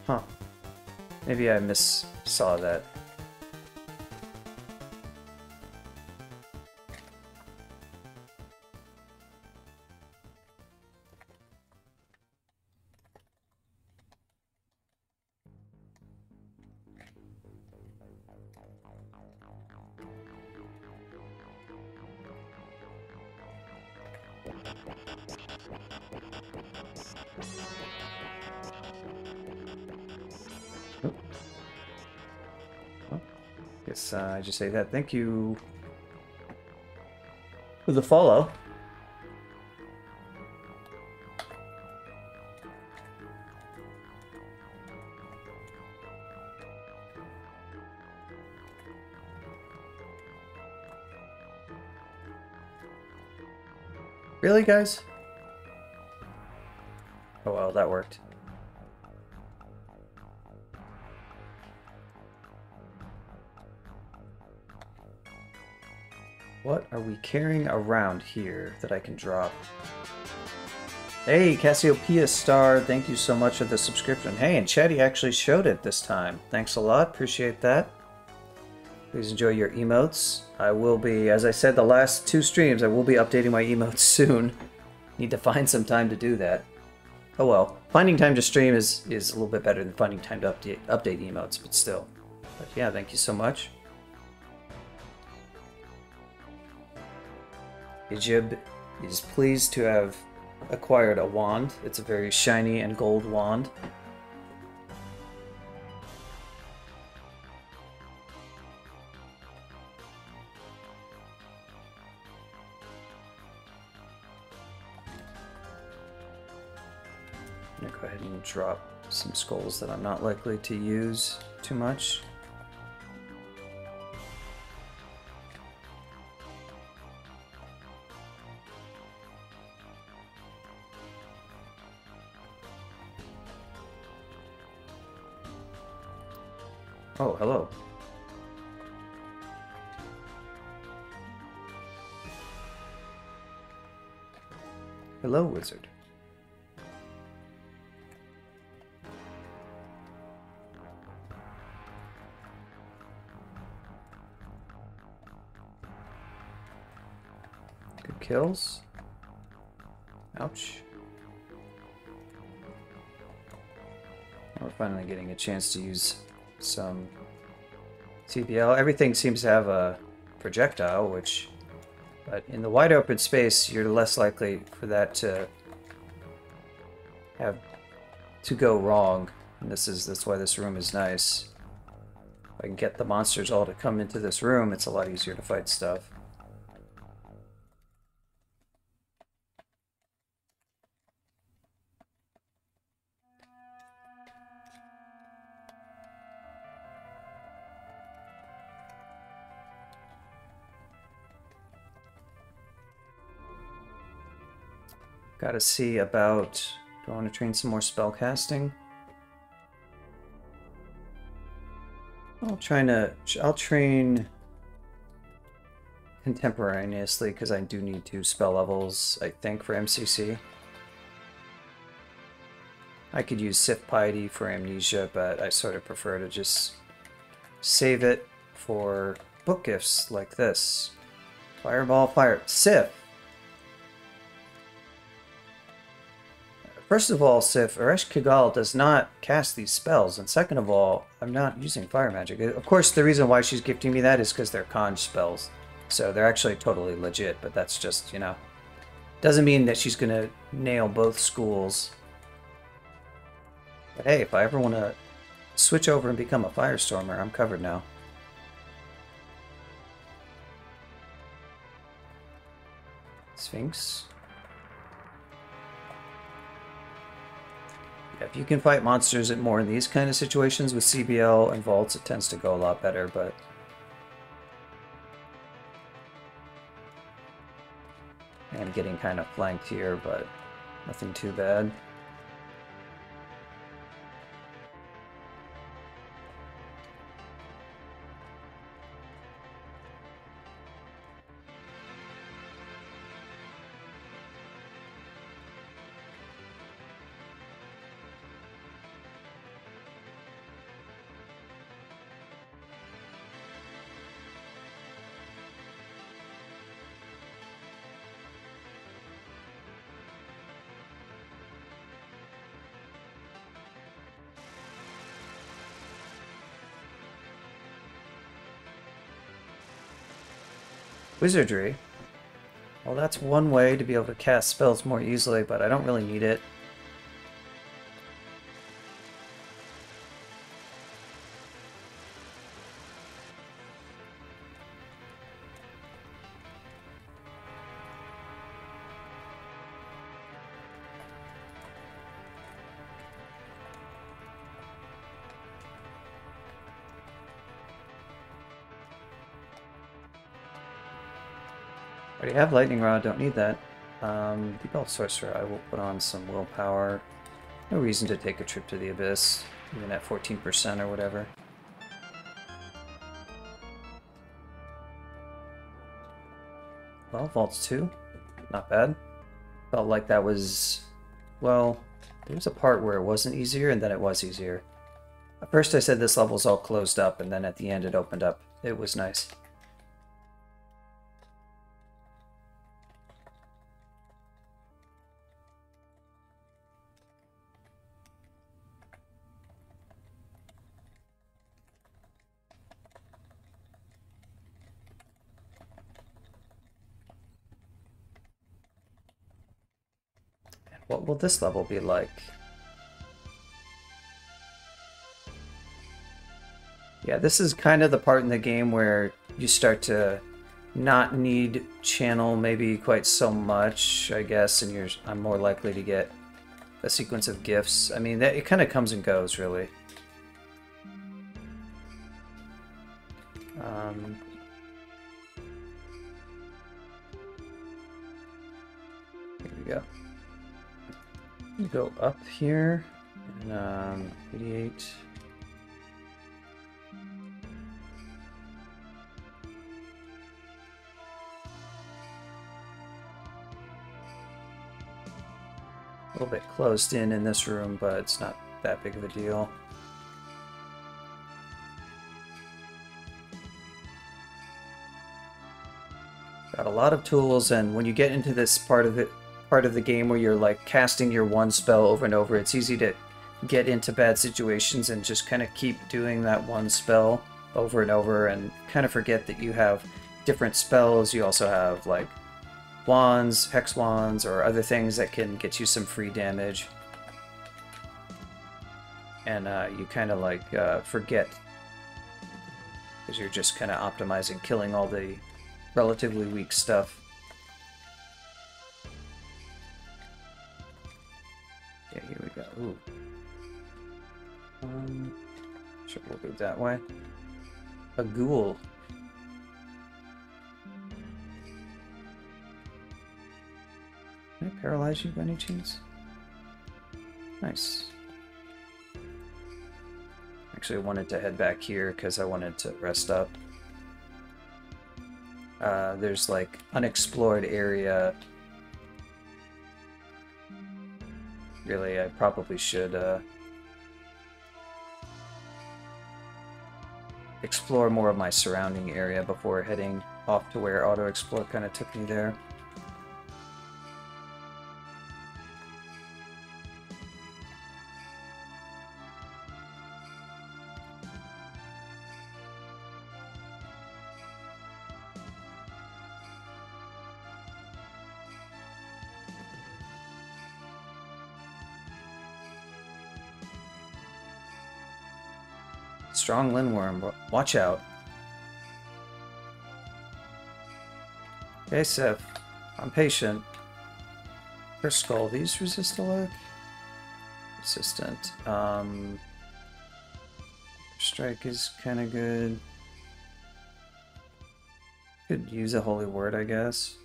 Huh. Maybe I saw that. Guess I just say that. Thank you for the follow. Really, guys? Oh well, that worked. What are we carrying around here that I can drop? Hey, Cassiopeia Star, thank you so much for the subscription. Hey, and Chatty actually showed it this time. Thanks a lot, appreciate that. Please enjoy your emotes. I will be, as I said the last 2 streams, I will be updating my emotes soon. Need to find some time to do that. Oh well, finding time to stream is a little bit better than finding time to update emotes, but still. But yeah, thank you so much. Ijib is pleased to have acquired a wand. It's a very shiny and gold wand. I'm gonna go ahead and drop some skulls that I'm not likely to use too much. Oh, hello. Hello, wizard. Good kills. Ouch. We're finally getting a chance to use some TPL. Everything seems to have a projectile, but in the wide open space, you're less likely for that to go wrong. And that's why this room is nice. If I can get the monsters all to come into this room, it's a lot easier to fight stuff. Gotta see about... Do I want to train some more spell casting? I'll train contemporaneously because I do need 2 spell levels, I think, for MCC. I could use Sif Piety for Amnesia, but I sort of prefer to just save it for book gifts like this. Fireball, fire. Sif! First of all, Sif, Eresh Kigal does not cast these spells, and second of all, I'm not using fire magic. Of course, the reason why she's gifting me that is because they're conj spells. So they're actually totally legit, but that's just, you know, doesn't mean that she's gonna nail both schools. But hey, if I ever want to switch over and become a firestormer, I'm covered now. Sphinx. Yeah, if you can fight monsters more in these kind of situations with CBL and vaults, it tends to go a lot better, but... And getting kind of flanked here, but nothing too bad. Wizardry. Well, that's one way to be able to cast spells more easily, but I don't really need it. Already have Lightning Rod, don't need that. Default Sorcerer, I will put on some willpower. No reason to take a trip to the Abyss, even at 14% or whatever. Well, Vaults 2, not bad. Felt like that was, well, there was a part where it wasn't easier and then it was easier. At first I said this level's all closed up and then at the end it opened up. It was nice. What will this level be like? Yeah, this is kind of the part in the game where you start to not need channel maybe quite so much, I guess, and I'm more likely to get a sequence of gifts. I mean, it kind of comes and goes, really. Here we go. Go up here, and 88. A little bit closed in this room, but it's not that big of a deal. Got a lot of tools, and when you get into this part of the game where you're like casting your one spell over and over, it's easy to get into bad situations and just kind of keep doing that one spell over and over and kind of forget that you have different spells. You also have like wands, hex wands, or other things that can get you some free damage. And you kind of like forget because you're just kind of optimizing, killing all the relatively weak stuff. Okay, here we go. Ooh. Sure, we'll go that way. A ghoul. Can I paralyze you by any chance? Nice. Actually, I wanted to head back here because I wanted to rest up. There's like unexplored area. Really, I probably should explore more of my surrounding area before heading off to where auto-explore kind of took me there. Strong Lindworm. Watch out. Okay, Sif. I'm patient. First Skull. These resist alert? Resistant. Strike is kind of good. Could use a Holy Word, I guess.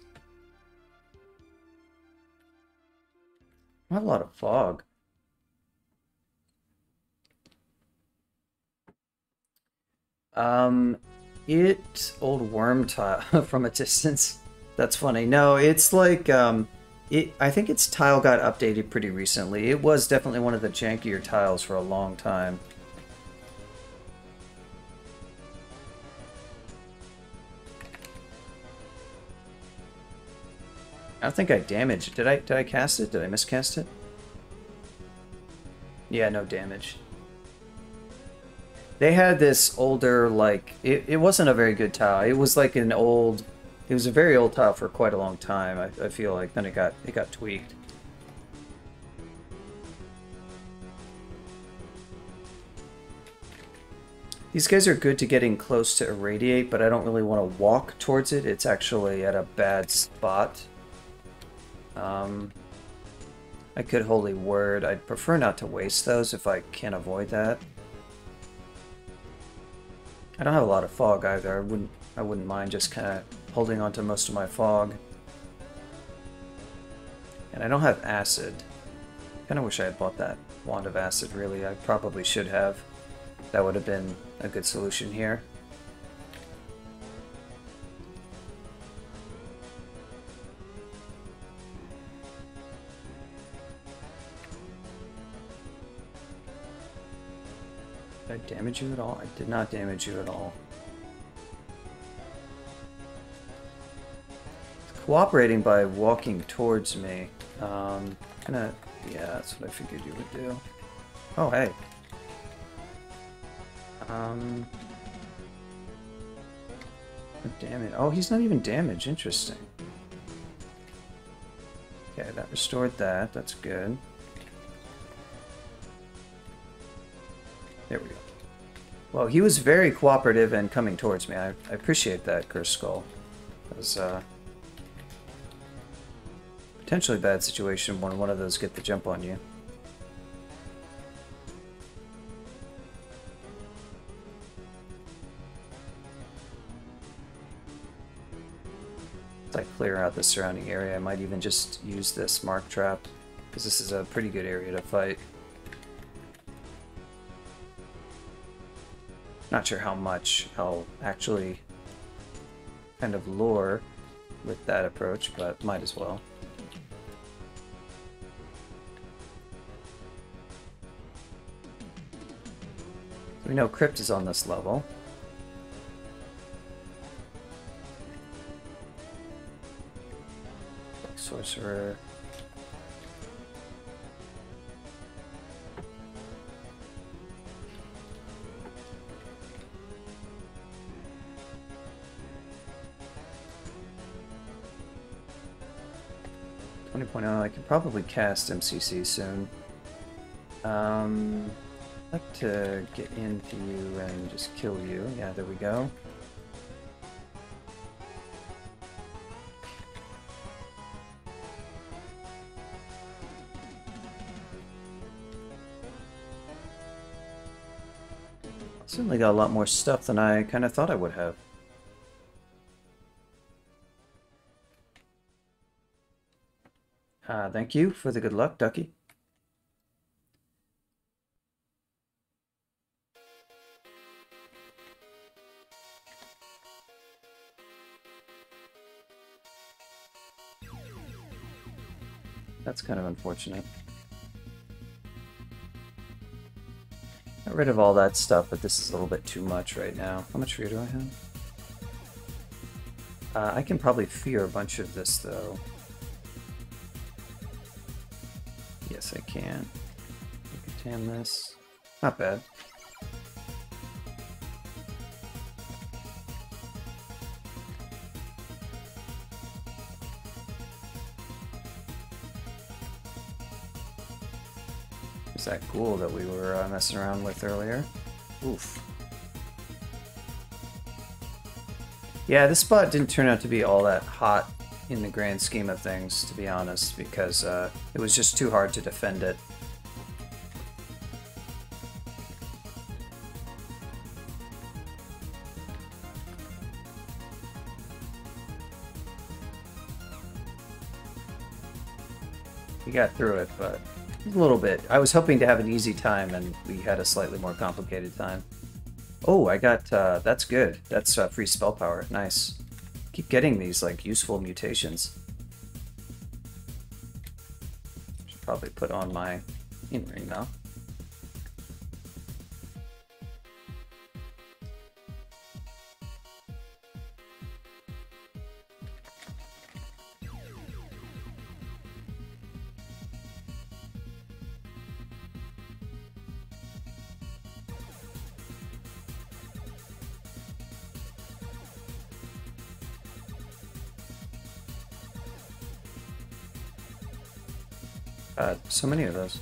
Not a lot of fog. Old worm tile from a distance. That's funny. No, it's like, I think its tile got updated pretty recently. It was definitely one of the jankier tiles for a long time. I don't think I damaged it. Did I cast it? Did I miscast it? Yeah, no damage. They had this older, like, it wasn't a very good tile. It was like an old, it was a very old tile for quite a long time, I feel like. Then it got tweaked. These guys are good to getting close to irradiate, but I don't really want to walk towards it. It's actually at a bad spot. I could Holy Word. I'd prefer not to waste those if I can avoid that. I don't have a lot of fog either. I wouldn't mind just kind of holding on to most of my fog. And I don't have acid. Kind of wish I had bought that wand of acid, really. I probably should have. That would have been a good solution here. Did I damage you at all? I did not damage you at all. It's cooperating by walking towards me. Yeah, that's what I figured you would do. Oh, hey. Damn it. Oh, he's not even damaged. Interesting. Okay, that restored that. That's good. There we go. Well, he was very cooperative and coming towards me. I appreciate that, Cursed Skull. It was potentially a bad situation when one of those get the jump on you. As I clear out the surrounding area, I might even just use this mark trap, because this is a pretty good area to fight. Not sure how much I'll actually kind of lure with that approach, but might as well. So we know Crypt is on this level. Sorcerer. I could probably cast MCC soon. I'd like to get into you and just kill you. Yeah, there we go. Certainly got a lot more stuff than I kind of thought I would have. Thank you for the good luck, Ducky. That's kind of unfortunate. Got rid of all that stuff, but this is a little bit too much right now. How much fear do I have? I can probably fear a bunch of this, though. Yes, I can. I can tam this. Not bad. There's that ghoul that we were messing around with earlier. Oof. Yeah, this spot didn't turn out to be all that hot in the grand scheme of things, to be honest, because it was just too hard to defend it. We got through it, but a little bit. I was hoping to have an easy time, and we had a slightly more complicated time. Oh, I got, that's good. That's free spell power. Nice. Keep getting these, like, useful mutations. Should probably put on my in-ring now. So many of those.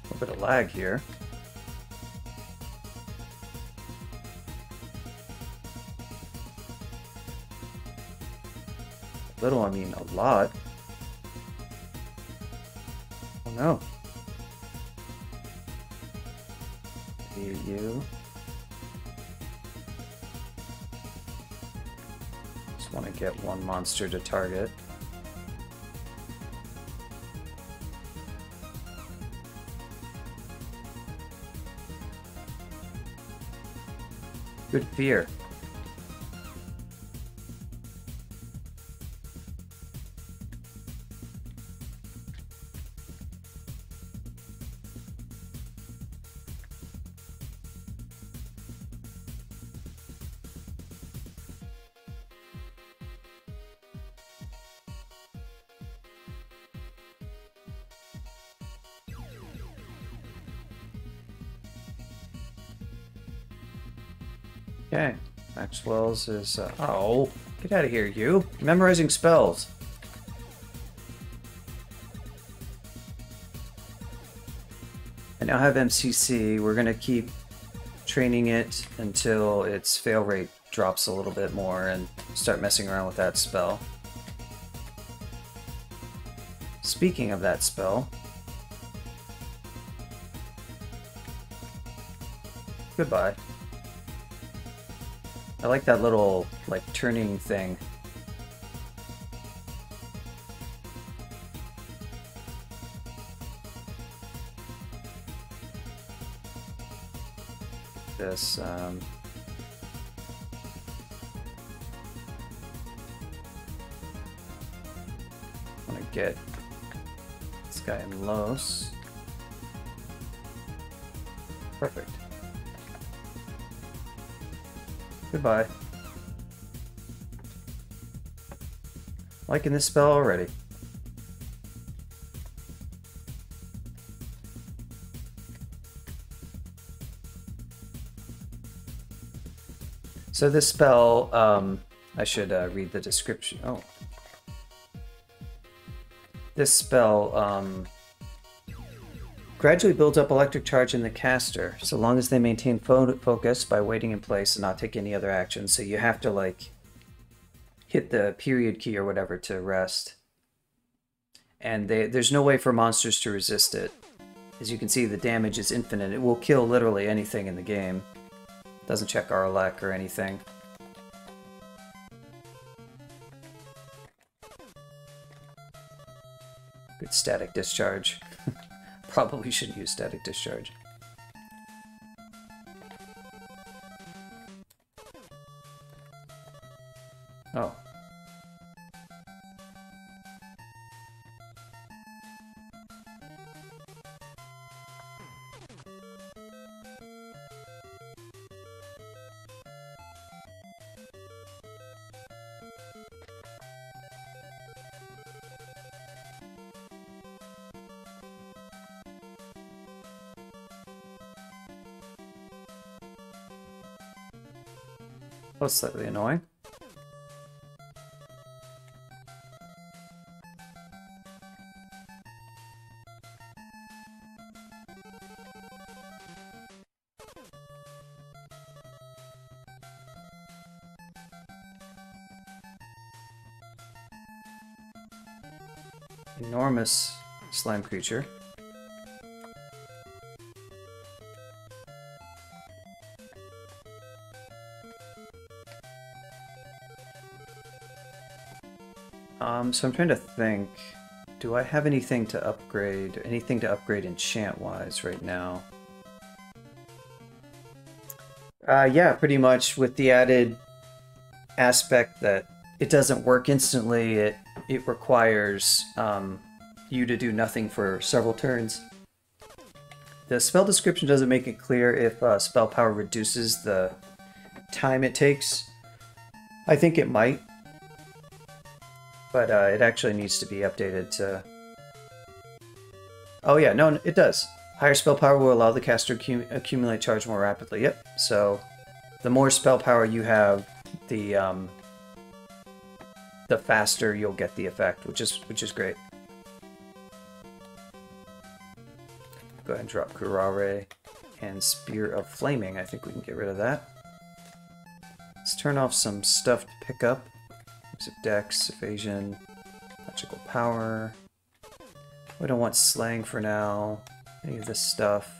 A bit of lag here. Little, I mean a lot. Oh no. You. Just want to get one monster to target. Good fear. Okay, Maxwell's is, oh, get out of here, you. Memorizing spells. I now have MCC. We're going to keep training it until its fail rate drops a little bit more and start messing around with that spell. Speaking of that spell, goodbye. I like that little, like, turning thing. This, I want to get this guy in Los. Perfect. Goodbye. Liking this spell already. So this spell, I should read the description. Oh. This spell gradually builds up electric charge in the caster, so long as they maintain focus by waiting in place and not take any other action. So you have to, like, hit the period key or whatever to rest. And there's no way for monsters to resist it. As you can see, the damage is infinite. It will kill literally anything in the game. Doesn't check Arlec or anything. Good static discharge. Probably shouldn't use static discharge. Oh. Oh, slightly annoying. enormous slime creature. So I'm trying to think, do I have anything to upgrade enchant-wise right now? Yeah, pretty much, with the added aspect that it doesn't work instantly, it requires you to do nothing for several turns. The spell description doesn't make it clear if spell power reduces the time it takes. I think it might, but it actually needs to be updated to... Oh yeah, no, it does. Higher spell power will allow the caster to accumulate charge more rapidly. Yep, so the more spell power you have, the faster you'll get the effect, which is great. Go ahead and drop Curare and Spear of Flaming. I think we can get rid of that. Let's turn off some stuff to pick up. Dex, Evasion, Magical Power. We don't want Slang for now. Any of this stuff.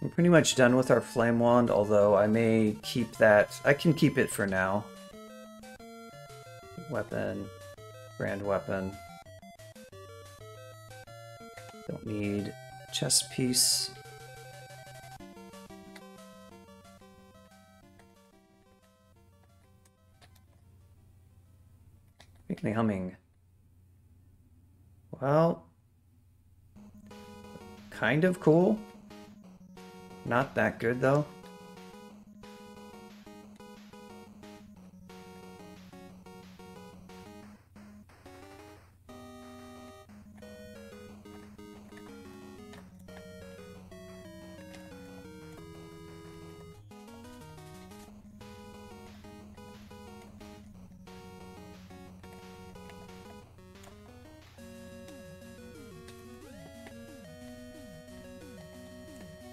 I'm pretty much done with our Flame Wand, although I may keep that. I can keep it for now. Weapon, Grand Weapon. Don't need chest piece. Make me humming. Well, kind of cool. Not that good though.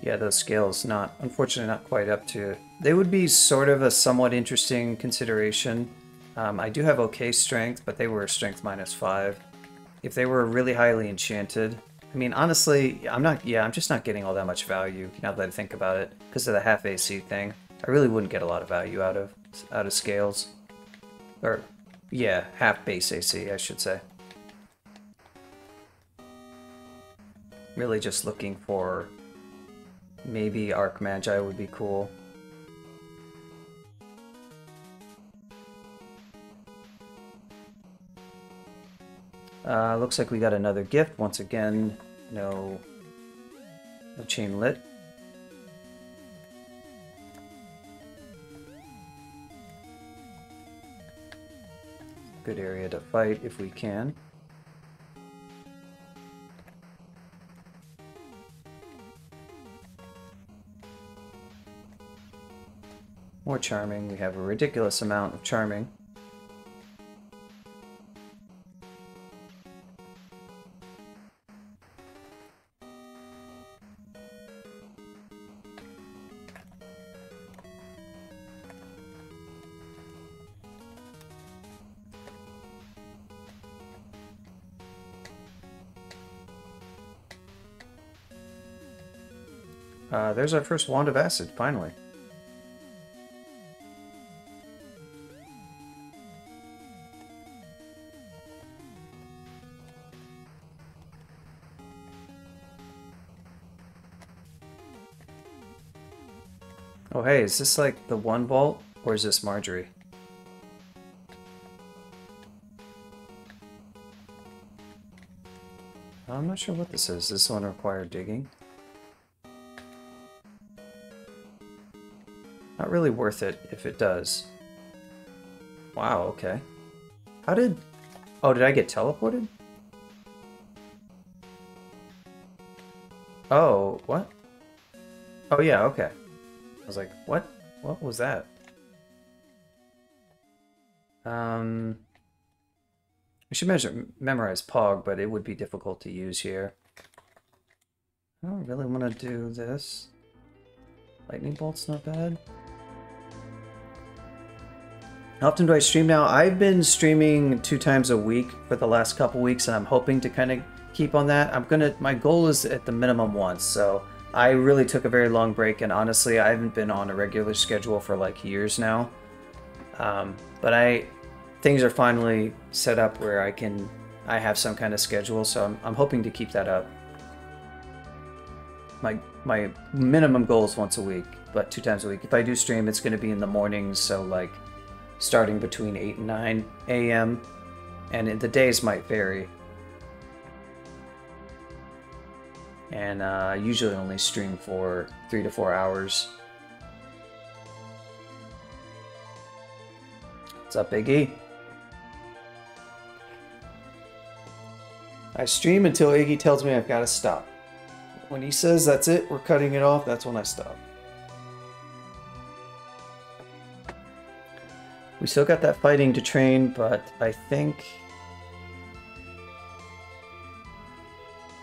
Yeah, those scales, unfortunately not quite up to... They would be sort of a somewhat interesting consideration. I do have okay strength, but they were strength -5. If they were really highly enchanted... I mean, honestly, I'm just not getting all that much value now that I think about it, because of the half AC thing. I really wouldn't get a lot of value out of scales. Or, yeah, half base AC, I should say. Really just looking for... Maybe Arc Magi would be cool. Looks like we got another gift. Once again, no chain lit. Good area to fight if we can. More charming. We have a ridiculous amount of charming. There's our first Wand of Acid, finally. Oh hey, is this like the one vault, or is this Marjorie? I'm not sure what this is. Does this one require digging? Not really worth it if it does. Wow, okay. How did... Oh, did I get teleported? Oh, what? Oh yeah, okay. I was like, what? What was that? I should memorize Pog, but it would be difficult to use here. I don't really want to do this. Lightning Bolt's not bad. How often do I stream now? I've been streaming 2 times a week for the last couple weeks, and I'm hoping to kind of keep on that. My goal is at the minimum once, so I really took a very long break, and honestly, I haven't been on a regular schedule for like years now. But things are finally set up where I have some kind of schedule, so I'm hoping to keep that up. My minimum goal is once a week, but 2 times a week. If I do stream, it's going to be in the mornings, so like starting between 8 and 9 a.m. and the days might vary. And I usually only stream for 3 to 4 hours. What's up, Iggy? I stream until Iggy tells me I've got to stop. When he says that's it, we're cutting it off, that's when I stop. We still got that fighting to train, but I think...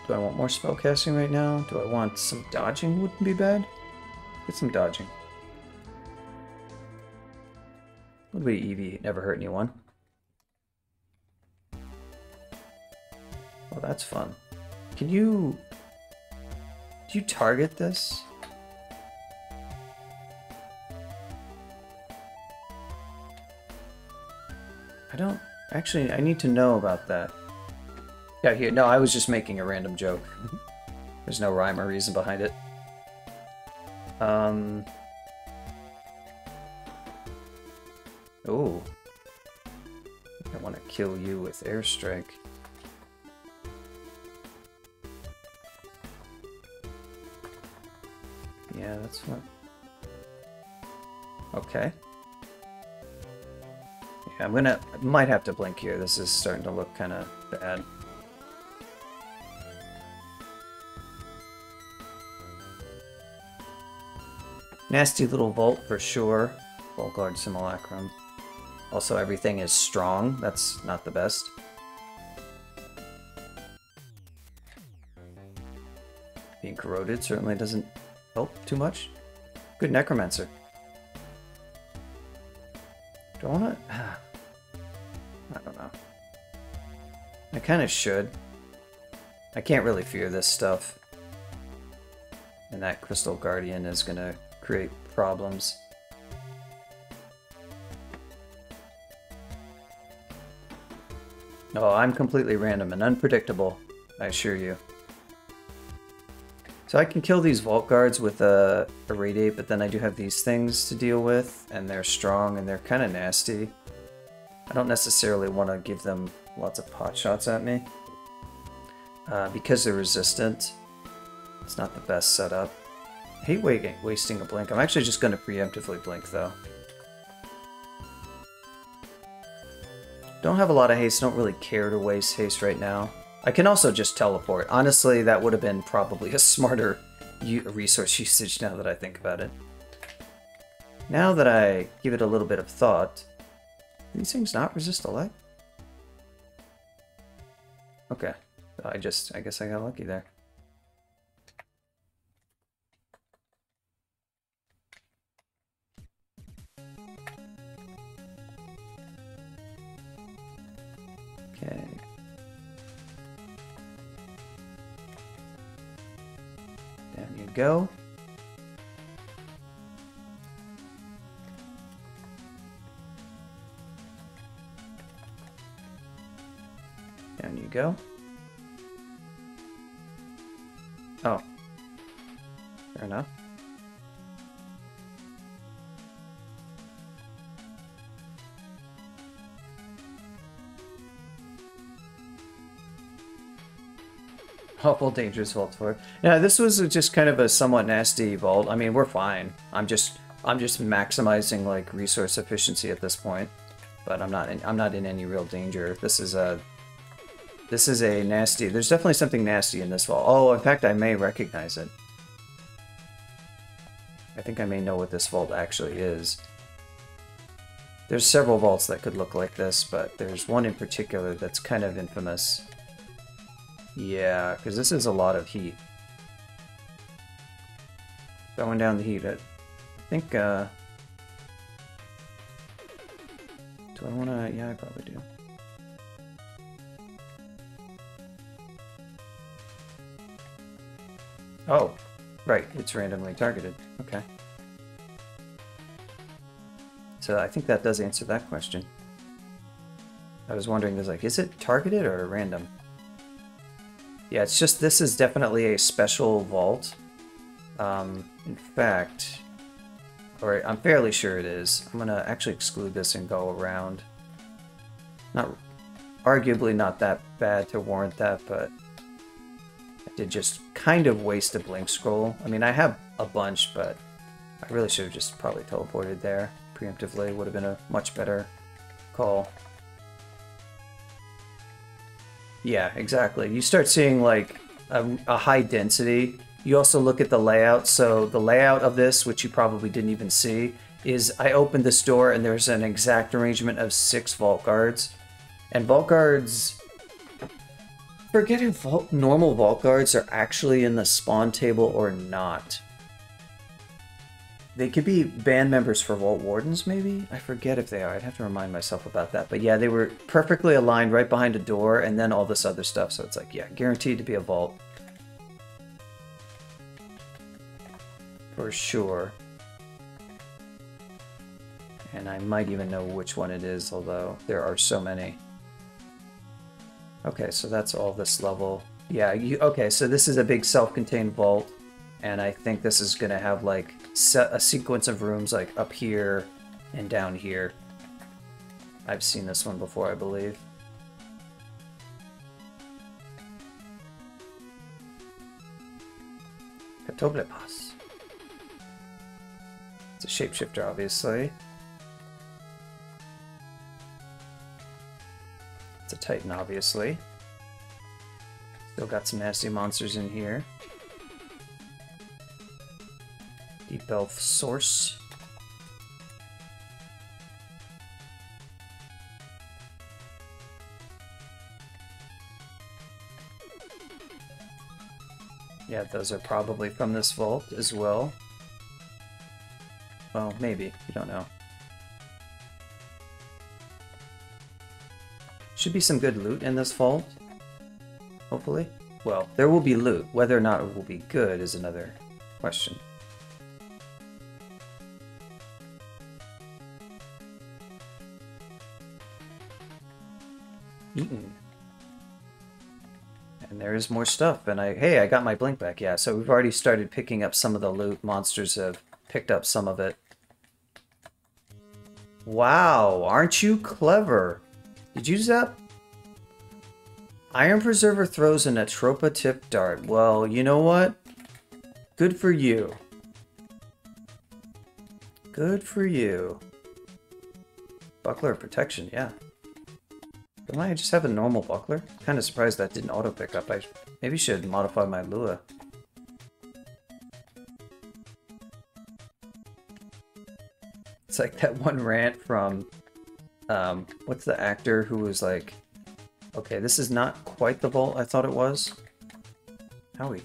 Do I want more spellcasting right now? Do I want some dodging? Wouldn't be bad. Get some dodging. A little bit of EV, never hurt anyone. Oh, that's fun. Can you... Do you target this? I don't... Actually, I need to know about that. Yeah, here. No, I was just making a random joke. There's no rhyme or reason behind it. Oh. I want to kill you with airstrike. Yeah, that's what... Okay. Yeah, I might have to blink here. This is starting to look kind of bad. Nasty little vault for sure. Vault Guard Simulacrum. Also, everything is strong. That's not the best. Being corroded certainly doesn't help too much. Good Necromancer. Do I want to... I don't know. I kind of should. I can't really fear this stuff. And that Crystal Guardian is going to create problems. Oh, I'm completely random and unpredictable, I assure you. So I can kill these Vault Guards with a Radiate, but then I do have these things to deal with, and they're strong and they're kind of nasty. I don't necessarily want to give them lots of pot shots at me. Because they're resistant, it's not the best setup. I hate wasting a blink. I'm actually just going to preemptively blink, though. Don't have a lot of haste. Don't really care to waste haste right now. I can also just teleport. Honestly, that would have been probably a smarter resource usage now that I think about it. Now that I give it a little bit of thought, do these things not resist a light? Okay. I guess I got lucky there. Okay. Down you go. Down you go. Oh. Fair enough. Awful dangerous vault for it. Yeah, this was just kind of a somewhat nasty vault. I mean, we're fine. I'm just maximizing like resource efficiency at this point, but I'm not in any real danger. This is a nasty. There's definitely something nasty in this vault. Oh, in fact, I may recognize it. I think I may know what this vault actually is. There's several vaults that could look like this, but there's one in particular that's kind of infamous. Yeah, because this is a lot of heat. Throwing down the heat. I think, Do I want to... Yeah, I probably do. Oh, right. It's randomly targeted. Okay. So I think that does answer that question. I was wondering, is it targeted or random? Yeah, it's just, this is definitely a special vault. In fact, or I'm fairly sure it is. I'm gonna actually exclude this and go around. Arguably not that bad to warrant that, but I did just kind of waste a blink scroll. I mean, I have a bunch, but I really should have just probably teleported there preemptively. Would have been a much better call. Yeah, exactly. You start seeing like a high density. You also look at the layout. So the layout of this, which you probably didn't even see, is I opened this door and there's an exact arrangement of 6 vault guards. And vault guards, forget if normal vault guards are actually in the spawn table or not. They could be band members for vault wardens, maybe? I forget if they are. I'd have to remind myself about that. But yeah, they were perfectly aligned right behind a door and then all this other stuff. So it's like, yeah, guaranteed to be a vault. For sure. And I might even know which one it is, although there are so many. Okay, so that's all this level. Yeah, okay, so this is a big self-contained vault, and I think this is going to have like a sequence of rooms like up here and down here. I've seen this one before, I believe. Katoblepas. It's a shapeshifter, obviously. It's a Titan, obviously. Still got some nasty monsters in here. Deep Elf Source. Yeah, those are probably from this vault as well. Well, maybe. You don't know. Should be some good loot in this vault. Hopefully. Well, there will be loot. Whether or not it will be good is another question. Eaten. And there is more stuff. And hey, I got my blink back. Yeah, so we've already started picking up some of the loot. Monsters have picked up some of it. Wow, aren't you clever? Did you zap? Iron Preserver throws an Atropa tip dart. Well, you know what? Good for you. Good for you. Buckler of Protection, yeah. Don't I just have a normal buckler? Kind of surprised that didn't auto pick up. I maybe should modify my Lua. It's like that one rant from what's the actor who was like, okay, this is not quite the vault I thought it was. Howie.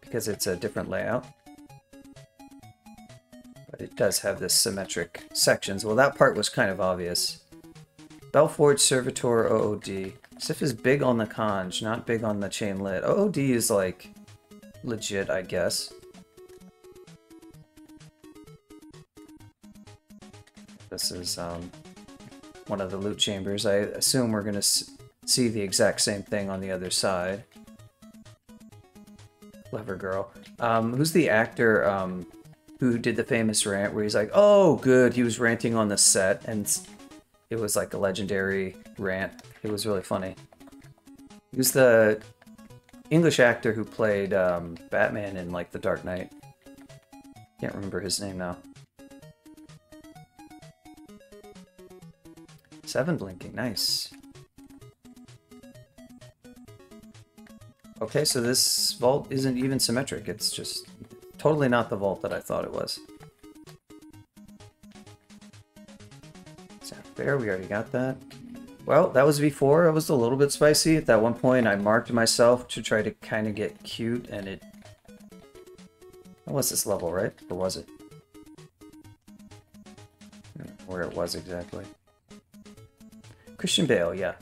Because it's a different layout. But it does have this symmetric sections. Well, that part was kind of obvious. Belforge Servitor OOD. Sif is big on the conj, not big on the chain lit. OOD is like legit, I guess. This is one of the loot chambers. I assume we're going to see the exact same thing on the other side. Clever girl. Who's the actor who did the famous rant where he's like, oh, good, he was ranting on the set, and it was like a legendary rant. It was really funny. He was the English actor who played Batman in like The Dark Knight. Can't remember his name now. 7 blinking, nice. Okay, so this vault isn't even symmetric. It's just totally not the vault that I thought it was. Is that fair? We already got that. Well, that was before. It was a little bit spicy. At that one point, I marked myself to try to kind of get cute, and it... What was this level, right? Or was it? where it was exactly. Christian Bale, yeah.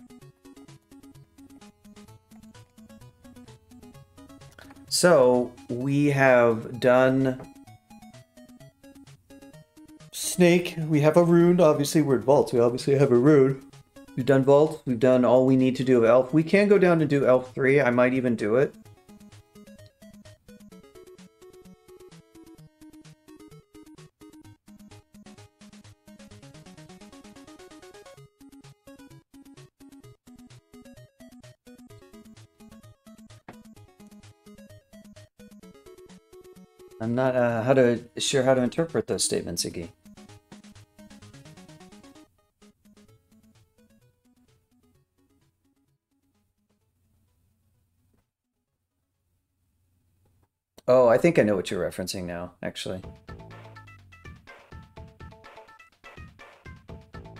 So, we have done Snake. We have a rune. Obviously, we're at Vault. We obviously have a rune. We've done Vault. We've done all we need to do of Elf. We can go down and do Elf 3. I might even do it. I'm not sure how to interpret those statements, Iggy. Oh, I think I know what you're referencing now, actually.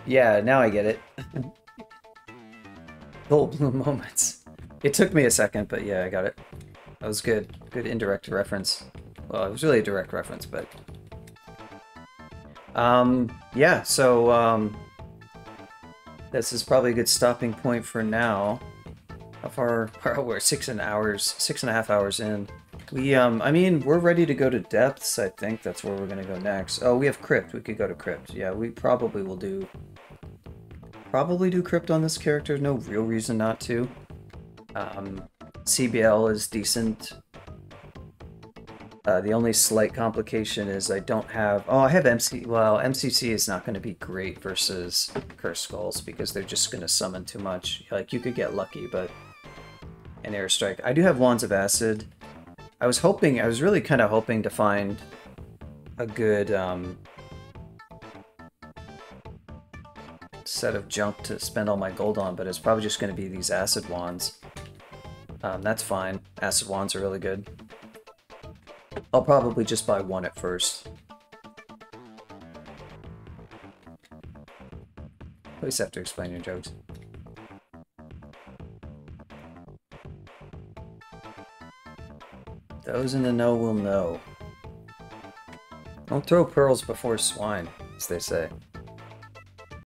Yeah, now I get it. Gold Bloom moments. It took me a second, but yeah, I got it. That was good. Good indirect reference. Well, it was really a direct reference, but... yeah, so, this is probably a good stopping point for now. How far we're 6.5 hours in. We, I mean, we're ready to go to Depths, I think that's where we're gonna go next. Oh, we have Crypt, we could go to Crypt. Yeah, we probably will do... Probably do Crypt on this character, no real reason not to. CBL is decent. The only slight complication is I don't have... Oh, I have MC... Well, MCC is not going to be great versus Curse Skulls because they're just going to summon too much. Like, you could get lucky, but... An Airstrike. I do have Wands of Acid. I was really kind of hoping to find a good, set of junk to spend all my gold on, but it's probably just going to be these Acid Wands. That's fine. Acid Wands are really good. I'll probably just buy one at first. Always have to explain your jokes. Those in the know will know. Don't throw pearls before swine, as they say.